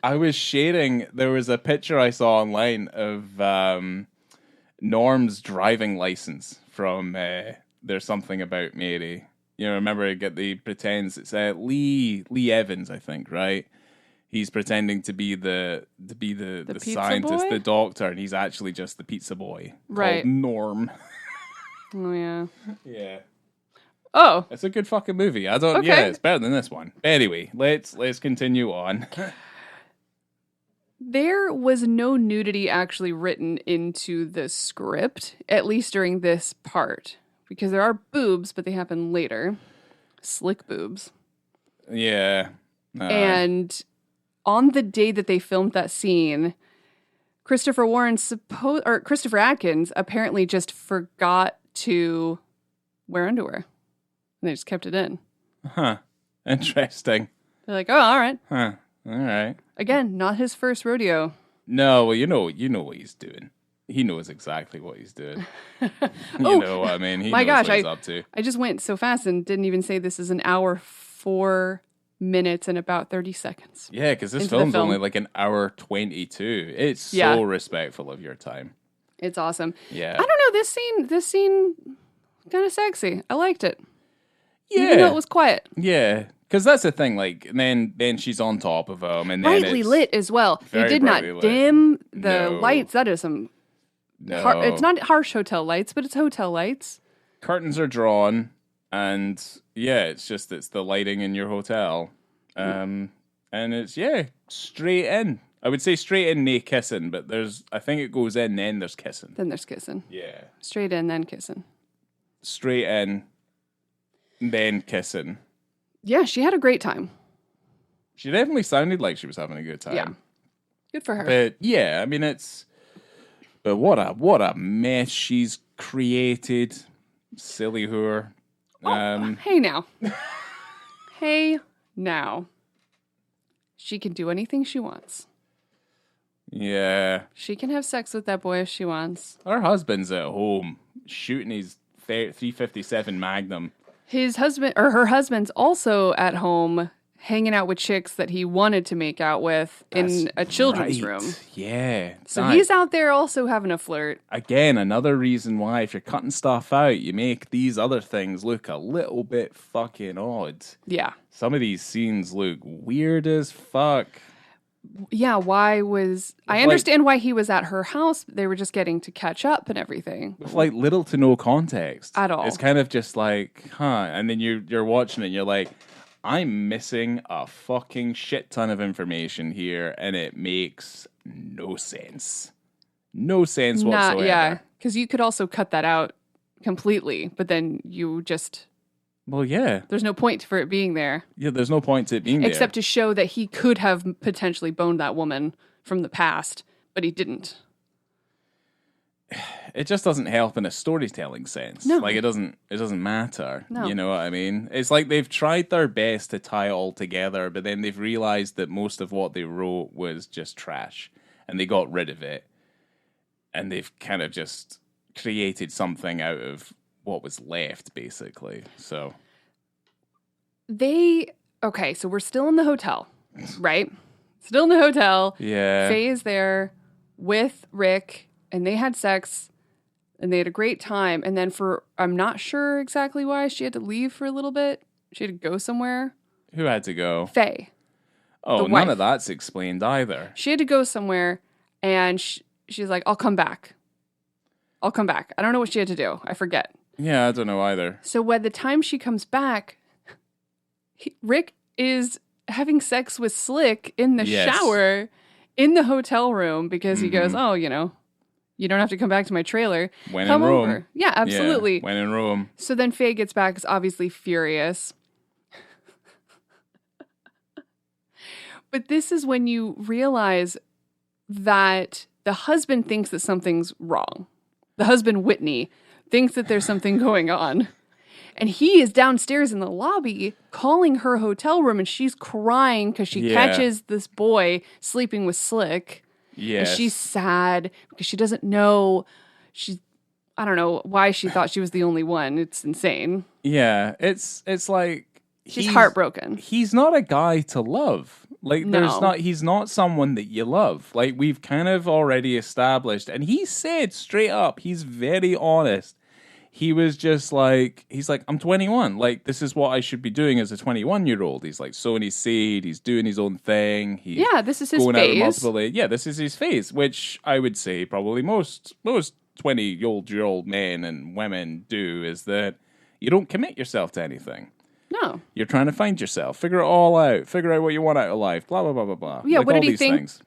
I was sharing, there was a picture I saw online of Norm's driving license from There's Something About Mary. You know, remember he pretends it's Lee Evans, I think, right? He's pretending to be the scientist, boy? the doctor, and he's actually just the pizza boy. Right. Called Norm. Oh, yeah. Yeah. Oh. It's a good fucking movie. Yeah, it's better than this one. Anyway, let's continue on. There was no nudity actually written into the script, at least during this part, because there are boobs, but they happen later. Slick boobs. Yeah. And on the day that they filmed that scene, Christopher Atkins apparently just forgot to wear underwear. And they just kept it in. Huh. Interesting. They're like, oh, all right. Huh. All right. Again, not his first rodeo. No, well, you know what he's doing. He knows exactly what he's doing. You know what I mean? He knows what he's up to. I just went so fast and didn't even say this is an hour, 4 minutes, and about 30 seconds. Yeah, because this film's only like an hour 22. It's so respectful of your time. It's awesome. Yeah. I don't know, this scene kind of sexy. I liked it. Yeah. Even though it was quiet. Yeah. Because that's the thing, like, and then she's on top of him, and then brightly lit as well. They did not dim the lights. That is some. It's not harsh hotel lights, but it's hotel lights. Curtains are drawn, and it's the lighting in your hotel, and it's straight in. I would say straight in, no kissing, but I think it goes in, then there's kissing. Then there's kissing. Yeah. Straight in, then kissing. Straight in, then kissing. Yeah, she had a great time. She definitely sounded like she was having a good time. Yeah. Good for her. But yeah, I mean but what a mess she's created. Silly whore. Hey now. Hey now. She can do anything she wants. Yeah. She can have sex with that boy if she wants. Her husband's at home shooting his 357 Magnum. Her husband's also at home hanging out with chicks that he wanted to make out with in a children's room. Yeah. So he's out there also having a flirt. Again, another reason why if you're cutting stuff out, you make these other things look a little bit fucking odd. Yeah. Some of these scenes look weird as fuck. Yeah, I understand why he was at her house. They were just getting to catch up and everything. With like little to no context. At all. It's kind of just like, and then you're watching it and you're like, I'm missing a fucking shit ton of information here and it makes no sense. No sense whatsoever. Yeah, because you could also cut that out completely, but then you just... Well, yeah. There's no point for it being there. Yeah, there's no point to it being except to show that he could have potentially boned that woman from the past, but he didn't. It just doesn't help in a storytelling sense. No. Like, it doesn't matter. No. You know what I mean? It's like they've tried their best to tie it all together, but then they've realized that most of what they wrote was just trash, and they got rid of it. And they've kind of just created something out of what was left, basically. So so we're still in the hotel, right? Still in the hotel. Yeah. Faye is there with Rick, and they had sex, and they had a great time. And then I'm not sure exactly why she had to leave for a little bit. She had to go somewhere. Who had to go? Faye. Oh, none of that's explained either. She had to go somewhere, and she's like, I'll come back. I don't know what she had to do. I forget. Yeah, I don't know either. So by the time she comes back, Rick is having sex with Slick in the shower in the hotel room because he goes, oh, you know, you don't have to come back to my trailer. Come over. Rome. Yeah, absolutely. Yeah, when in Rome. So then Faye gets back, is obviously furious. But this is when you realize that the husband thinks that something's wrong. The husband, Whitney, thinks that there's something going on. And he is downstairs in the lobby calling her hotel room, and she's crying because she catches this boy sleeping with Slick. Yes. And she's sad because she doesn't know. I don't know why she thought she was the only one. It's insane. Yeah, it's like she's heartbroken. He's not a guy to love. Like, he's not someone that you love. Like, we've kind of already established. And he said straight up, he's very honest. He was just like, I'm 21. Like, this is what I should be doing as a 21-year-old. He's like sowing his seed. He's doing his own thing. This is his phase. This is his phase, which I would say probably most 20-year-old men and women do, is that you don't commit yourself to anything. No. You're trying to find yourself. Figure it all out. Figure out what you want out of life. Blah, blah, blah, blah, blah. Yeah, like what did he think things.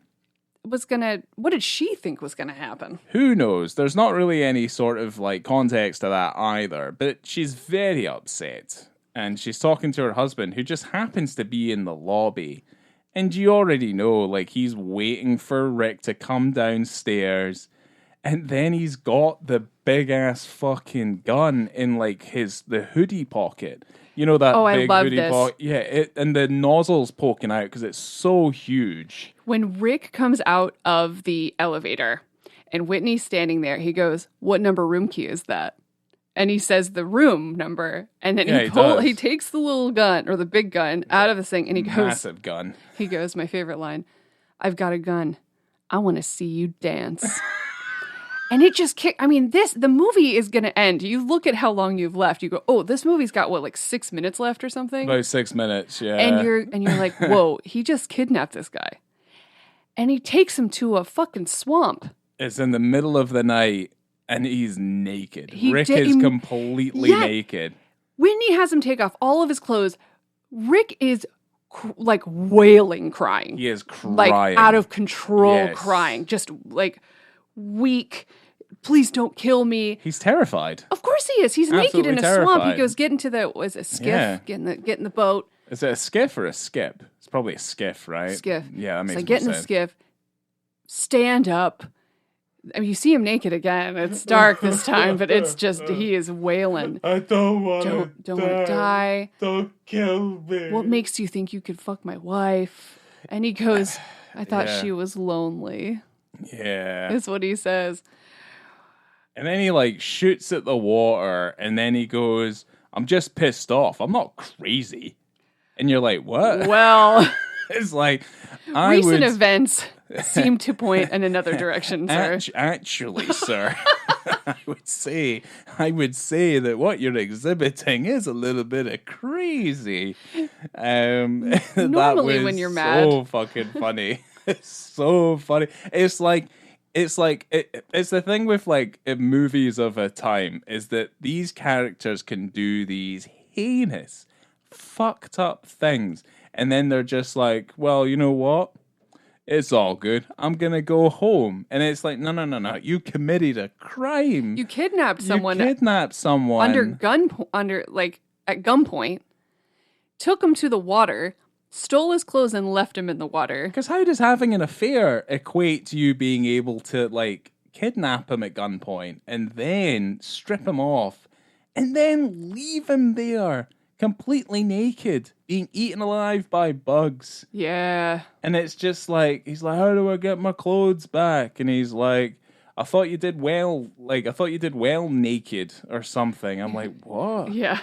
What did she think was going to happen? Who knows? There's not really any sort of like context to that either. But she's very upset. And she's talking to her husband, who just happens to be in the lobby. And you already know, like, he's waiting for Rick to come downstairs. And then he's got the big ass fucking gun in like the hoodie pocket. You know that big hoodie pocket? Yeah, and the nozzle's poking out because it's so huge. When Rick comes out of the elevator and Whitney's standing there, he goes, "What number room key is that?" And he says the room number, and then he takes the little gun or the big gun out of the thing, and he goes, massive gun. He goes, my favorite line, "I've got a gun. I want to see you dance." And it just kicked. I mean, the movie is going to end. You look at how long you've left. You go, oh, this movie's got like 6 minutes left or something. About 6 minutes, yeah. And you're like, whoa, he just kidnapped this guy, and he takes him to a fucking swamp. It's in the middle of the night, and he's naked. Rick is completely naked. Whitney has him take off all of his clothes. Rick is like wailing, crying. He is crying, like out of control, crying, just like weak. Please don't kill me. He's terrified. Of course he is. He's absolutely naked in a terrified. swamp. He goes, get into a skiff. Yeah. Get in the boat. Is it a skiff or a skip? It's probably a skiff, right? Skiff. Yeah, that makes sense. Get in the skiff. Stand up. I mean, you see him naked again. It's dark this time, but it's just he is wailing. I don't want to don't want to die. Don't kill me. What makes you think you could fuck my wife? And he goes, I thought she was lonely. Yeah. Is what he says. And then he like shoots at the water, and then he goes, I'm just pissed off. I'm not crazy. And you're like, what? Well, it's like recent events seem to point in another direction, sir. Actually, sir, I would say that what you're exhibiting is a little bit of crazy. Normally, when you're mad, so fucking funny. It's so funny. It's the thing with like movies of a time is that these characters can do these heinous, fucked up things, and then they're just like, well, you know what? It's all good. I'm gonna go home. And it's like, no. You committed a crime. You kidnapped someone. At gunpoint. Took him to the water. Stole his clothes and left him in the water. Because how does having an affair equate to you being able to like kidnap him at gunpoint and then strip him off and then leave him there completely naked, being eaten alive by bugs? Yeah. And it's just like, he's like, how do I get my clothes back? And he's like, I thought you did well naked or something. I'm like, what? Yeah.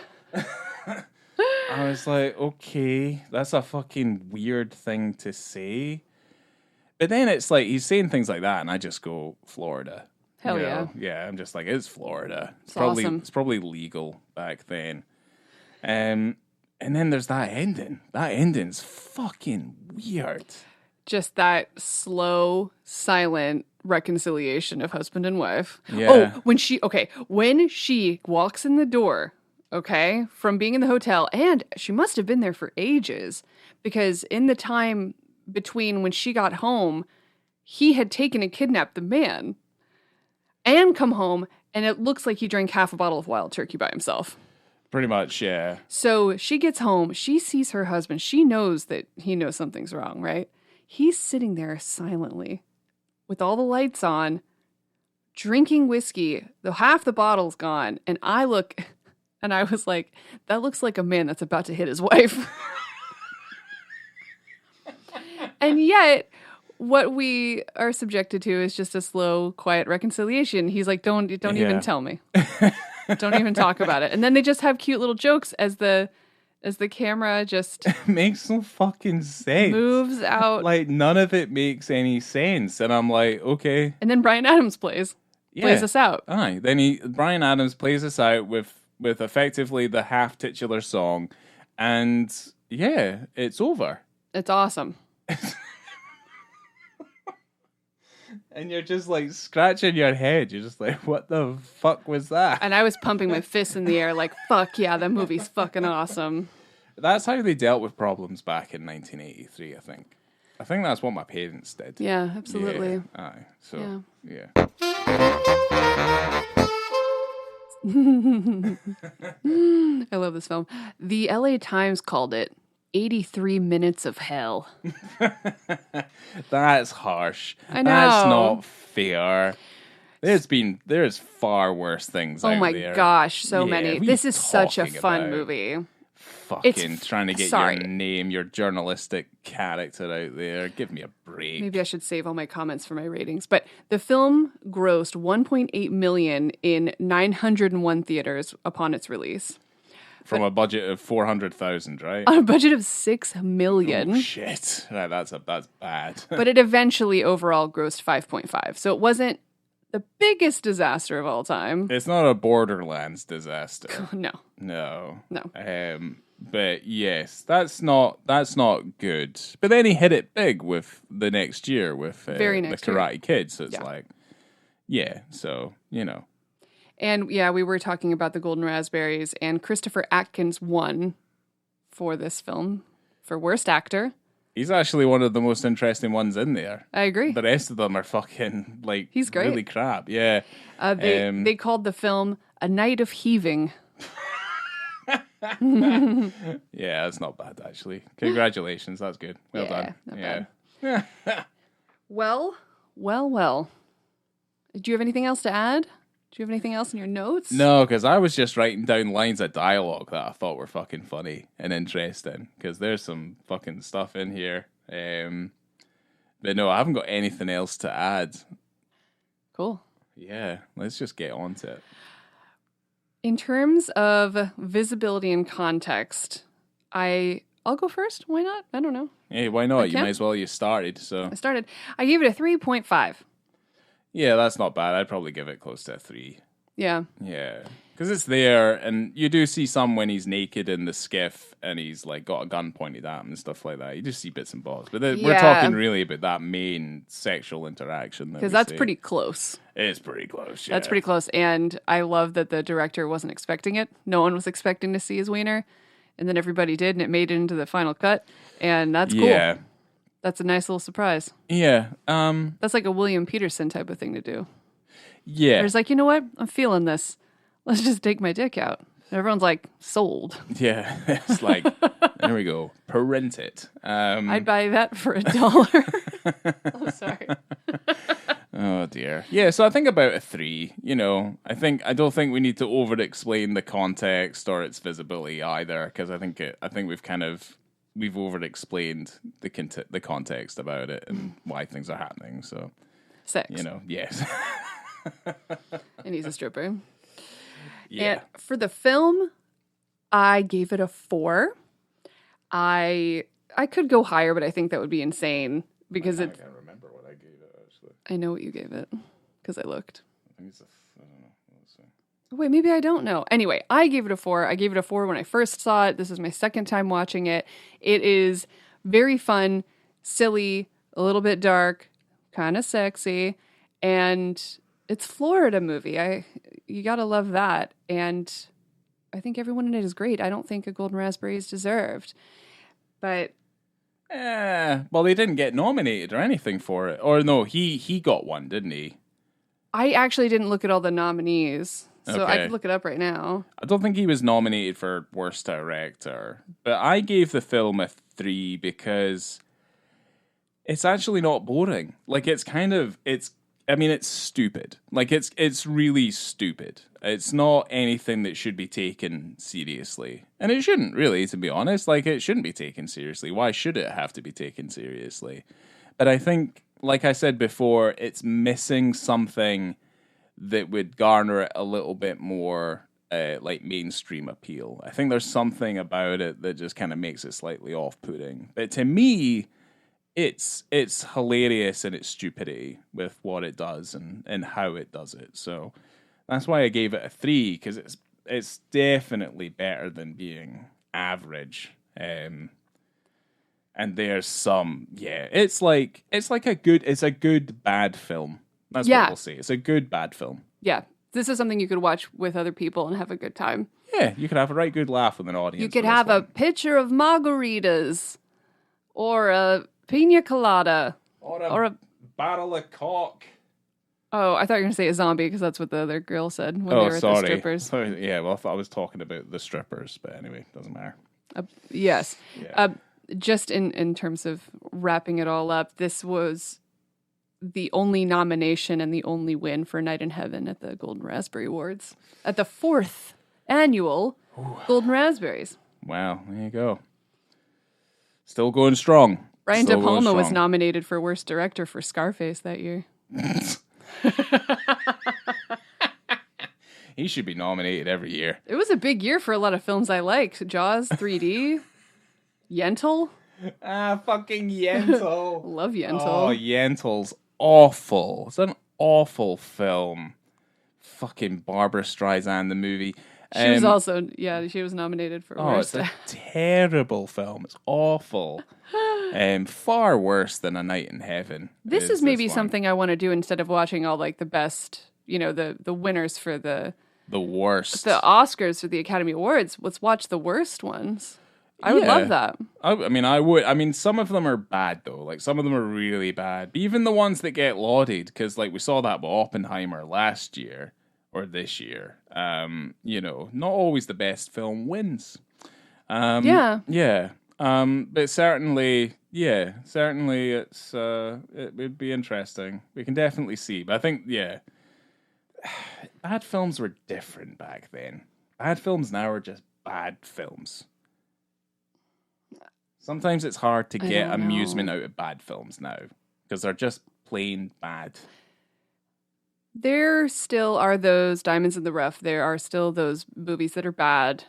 I was like, okay, that's a fucking weird thing to say. But then it's like, he's saying things like that, and I just go, Florida. Hell yeah. Yeah, I'm just like, it's Florida. It's awesome. It's probably legal back then. And And then there's that ending. That ending's fucking weird. Just that slow, silent reconciliation of husband and wife. Yeah. Oh, when she walks in the door, okay, from being in the hotel, and she must have been there for ages, because in the time between when she got home, he had taken and kidnapped the man and come home, and it looks like he drank half a bottle of wild turkey by himself. Pretty much, yeah. So she gets home, she sees her husband, she knows that he knows something's wrong, right? He's sitting there silently with all the lights on, drinking whiskey, though half the bottle's gone. And I look, and I was like, that looks like a man that's about to hit his wife. And yet, what we are subjected to is just a slow, quiet reconciliation. He's like, don't even tell me. Don't even talk about it. And then they just have cute little jokes as the camera just makes no fucking sense. Moves out. Like, none of it makes any sense. And I'm like, okay. And then Bryan Adams plays us out. Aye. Then Bryan Adams plays us out with effectively the half titular song. And yeah, it's over. It's awesome. And you're just like scratching your head. You're just like, what the fuck was that? And I was pumping my fists in the air like, fuck yeah, that movie's fucking awesome. That's how they dealt with problems back in 1983, I think. I think that's what my parents did. Yeah, absolutely. Yeah. Aye. So, yeah. I love this film. The LA Times called it 83 minutes of hell. That's harsh. I know. That's not fair. There's far worse things out there. Oh my gosh, so many. This is such a fun movie. Fucking trying to get your name, your journalistic character out there. Give me a break. Maybe I should save all my comments for my ratings. But the film grossed $1.8 million in 901 theaters upon its release. From a budget of 400,000, right? On a budget of $6 million. Oh, shit. Right, that's bad. But it eventually overall grossed 5.5. So it wasn't the biggest disaster of all time. It's not a Borderlands disaster. No. But yes, that's not good. But then he hit it big with the next year with the Karate Kid. So it's like, yeah, so, you know. And yeah, we were talking about the Golden Raspberries, and Christopher Atkins won for this film for Worst Actor. He's actually one of the most interesting ones in there. I agree. The rest of them are fucking, like, he's great. Really crap. Yeah. They called the film A Night of Heaving. Yeah, that's not bad, actually. Congratulations. That's good. Well done. Yeah. Well. Do you have anything else to add? Do you have anything else in your notes? No, because I was just writing down lines of dialogue that I thought were fucking funny and interesting. Because there's some fucking stuff in here. But no, I haven't got anything else to add. Cool. Yeah, let's just get on to it. In terms of visibility and context, I'll go first. Why not? I don't know. Hey, why not? You might as well. You started, so. I started. I gave it a 3.5. Yeah, that's not bad. I'd probably give it close to a 3. Yeah. Yeah. Because it's there, and you do see some when he's naked in the skiff and he's like got a gun pointed at him and stuff like that. You just see bits and bobs. But we're talking really about that main sexual interaction. Because that's pretty close. It's pretty close, yeah. That's pretty close. And I love that the director wasn't expecting it. No one was expecting to see his wiener. And then everybody did, and it made it into the final cut. And that's cool. Yeah. That's a nice little surprise. Yeah. That's like a William Peterson type of thing to do. Yeah. There's like, you know what? I'm feeling this. Let's just take my dick out. And everyone's like, sold. Yeah. It's like, there we go. Parent it. I'd buy that for $1. Oh, sorry. Oh dear. Yeah, so I think about a 3. You know, I don't think we need to over-explain the context or its visibility either, because I think we've over-explained the context about it and why things are happening. So, 6. You know, yes. And he's a stripper. Yeah. And for the film, I gave it a 4. I could go higher, but I think that would be insane because I can't remember what I gave it, actually. I know what you gave it because I looked. I think it's I don't know. Let's see. Wait, maybe I don't know. Anyway, I gave it a 4. I gave it a 4 when I first saw it. This is my second time watching it. It is very fun, silly, a little bit dark, kind of sexy, and it's Florida movie. You gotta love that. And I think everyone in it is great. I don't think a Golden Raspberry is deserved. But well, they didn't get nominated or anything for it. Or no, he got one, didn't he? I actually didn't look at all the nominees. So I Okay. could look it up right now. I don't think he was nominated for Worst Director, but I gave the film a 3 because it's actually not boring. Like it's stupid. Like it's really stupid. It's not anything that should be taken seriously. And it shouldn't really, to be honest. Like it shouldn't be taken seriously. Why should it have to be taken seriously? But I think, like I said before, it's missing something that would garner it a little bit more like mainstream appeal. I think there's something about it that just kind of makes it slightly off-putting. But to me, it's hilarious in its stupidity with what it does and how it does it. So that's why I gave it a 3, because it's definitely better than being average. And there's some, it's a good bad film. That's what we'll say. It's a good bad film. Yeah. This is something you could watch with other people and have a good time. Yeah, you could have a right good laugh with an audience. You could have a pitcher of margaritas or a pina colada or a barrel of cock. Oh, I thought you were going to say a zombie because that's what the other girl said when they were at the strippers. Sorry. Yeah, well, I thought I was talking about the strippers, but anyway, doesn't matter. Yes. Yeah. Just in terms of wrapping it all up, this was the only nomination and the only win for Night in Heaven at the Golden Raspberry Awards. At the 4th annual Golden Raspberries. Wow, there you go. Still going strong. Brian De Palma was nominated for Worst Director for Scarface that year. He should be nominated every year. It was a big year for a lot of films I liked. Jaws 3D, Yentl. Fucking Yentl. Love Yentl. Oh, Yentl's awful. It's an awful film. Fucking Barbara Streisand, the movie. She was also, she was nominated for Worst. It's a terrible film. It's awful. Far worse than A Night in Heaven. This is maybe something I want to do instead of watching all like the best, the winners for the worst. The Oscars for the Academy Awards. Let's watch the worst ones. I would love that. I would. I mean, some of them are bad, though. Like, some of them are really bad. But even the ones that get lauded, because, like, we saw that with Oppenheimer last year, or this year. Not always the best film wins. Yeah. But certainly it's, it would be interesting. We can definitely see. But I think, bad films were different back then. Bad films now are just bad films. Sometimes it's hard to get amusement out of bad films now because they're just plain bad. There still are those diamonds in the rough. There are still those movies that are bad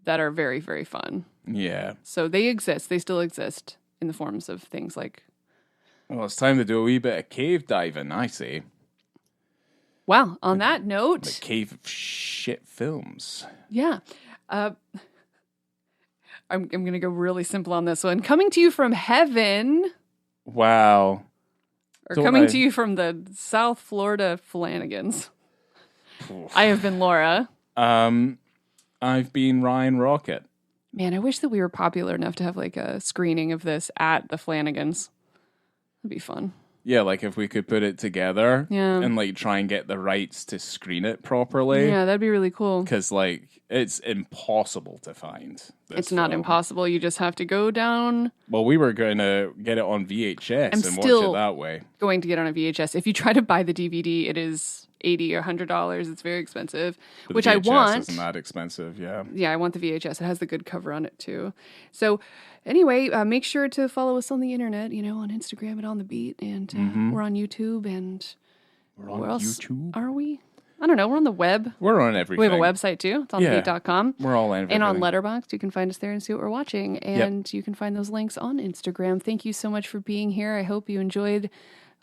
that are very, very fun. Yeah. So they exist. They still exist in the forms of things like... Well, it's time to do a wee bit of cave diving, I say. Well, on that note... The cave of shit films. Yeah. I'm going to go really simple on this one. Coming to you from heaven. Wow. Or coming to you from the South Florida Flanagans. I have been Laura. I've been Ryan Rocket. Man, I wish that we were popular enough to have like a screening of this at the Flanagans. That'd be fun. Yeah, like if we could put it together and like try and get the rights to screen it properly. Yeah, that'd be really cool. Because like it's impossible to find. It's not impossible. You just have to go down. Well, we were going to get it on VHS and watch it that way. Going to get it on a VHS. If you try to buy the DVD, it is $80 or $100. It's very expensive, but which VHS I want. Isn't that expensive? Yeah. Yeah, I want the VHS. It has the good cover on it too. So anyway, make sure to follow us on the internet, on Instagram at On The Beat. And we're on YouTube. And we're on YouTube? Are we? I don't know. We're on the web. We're on everything. We have a website too. It's onthebeat.com. We're all on everything. And on Letterboxd, you can find us there and see what we're watching. And you can find those links on Instagram. Thank you so much for being here. I hope you enjoyed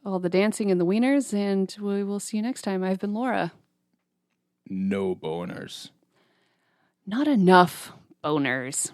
all the dancing and the wieners. And we will see you next time. I've been Laura. no boners. Not enough boners.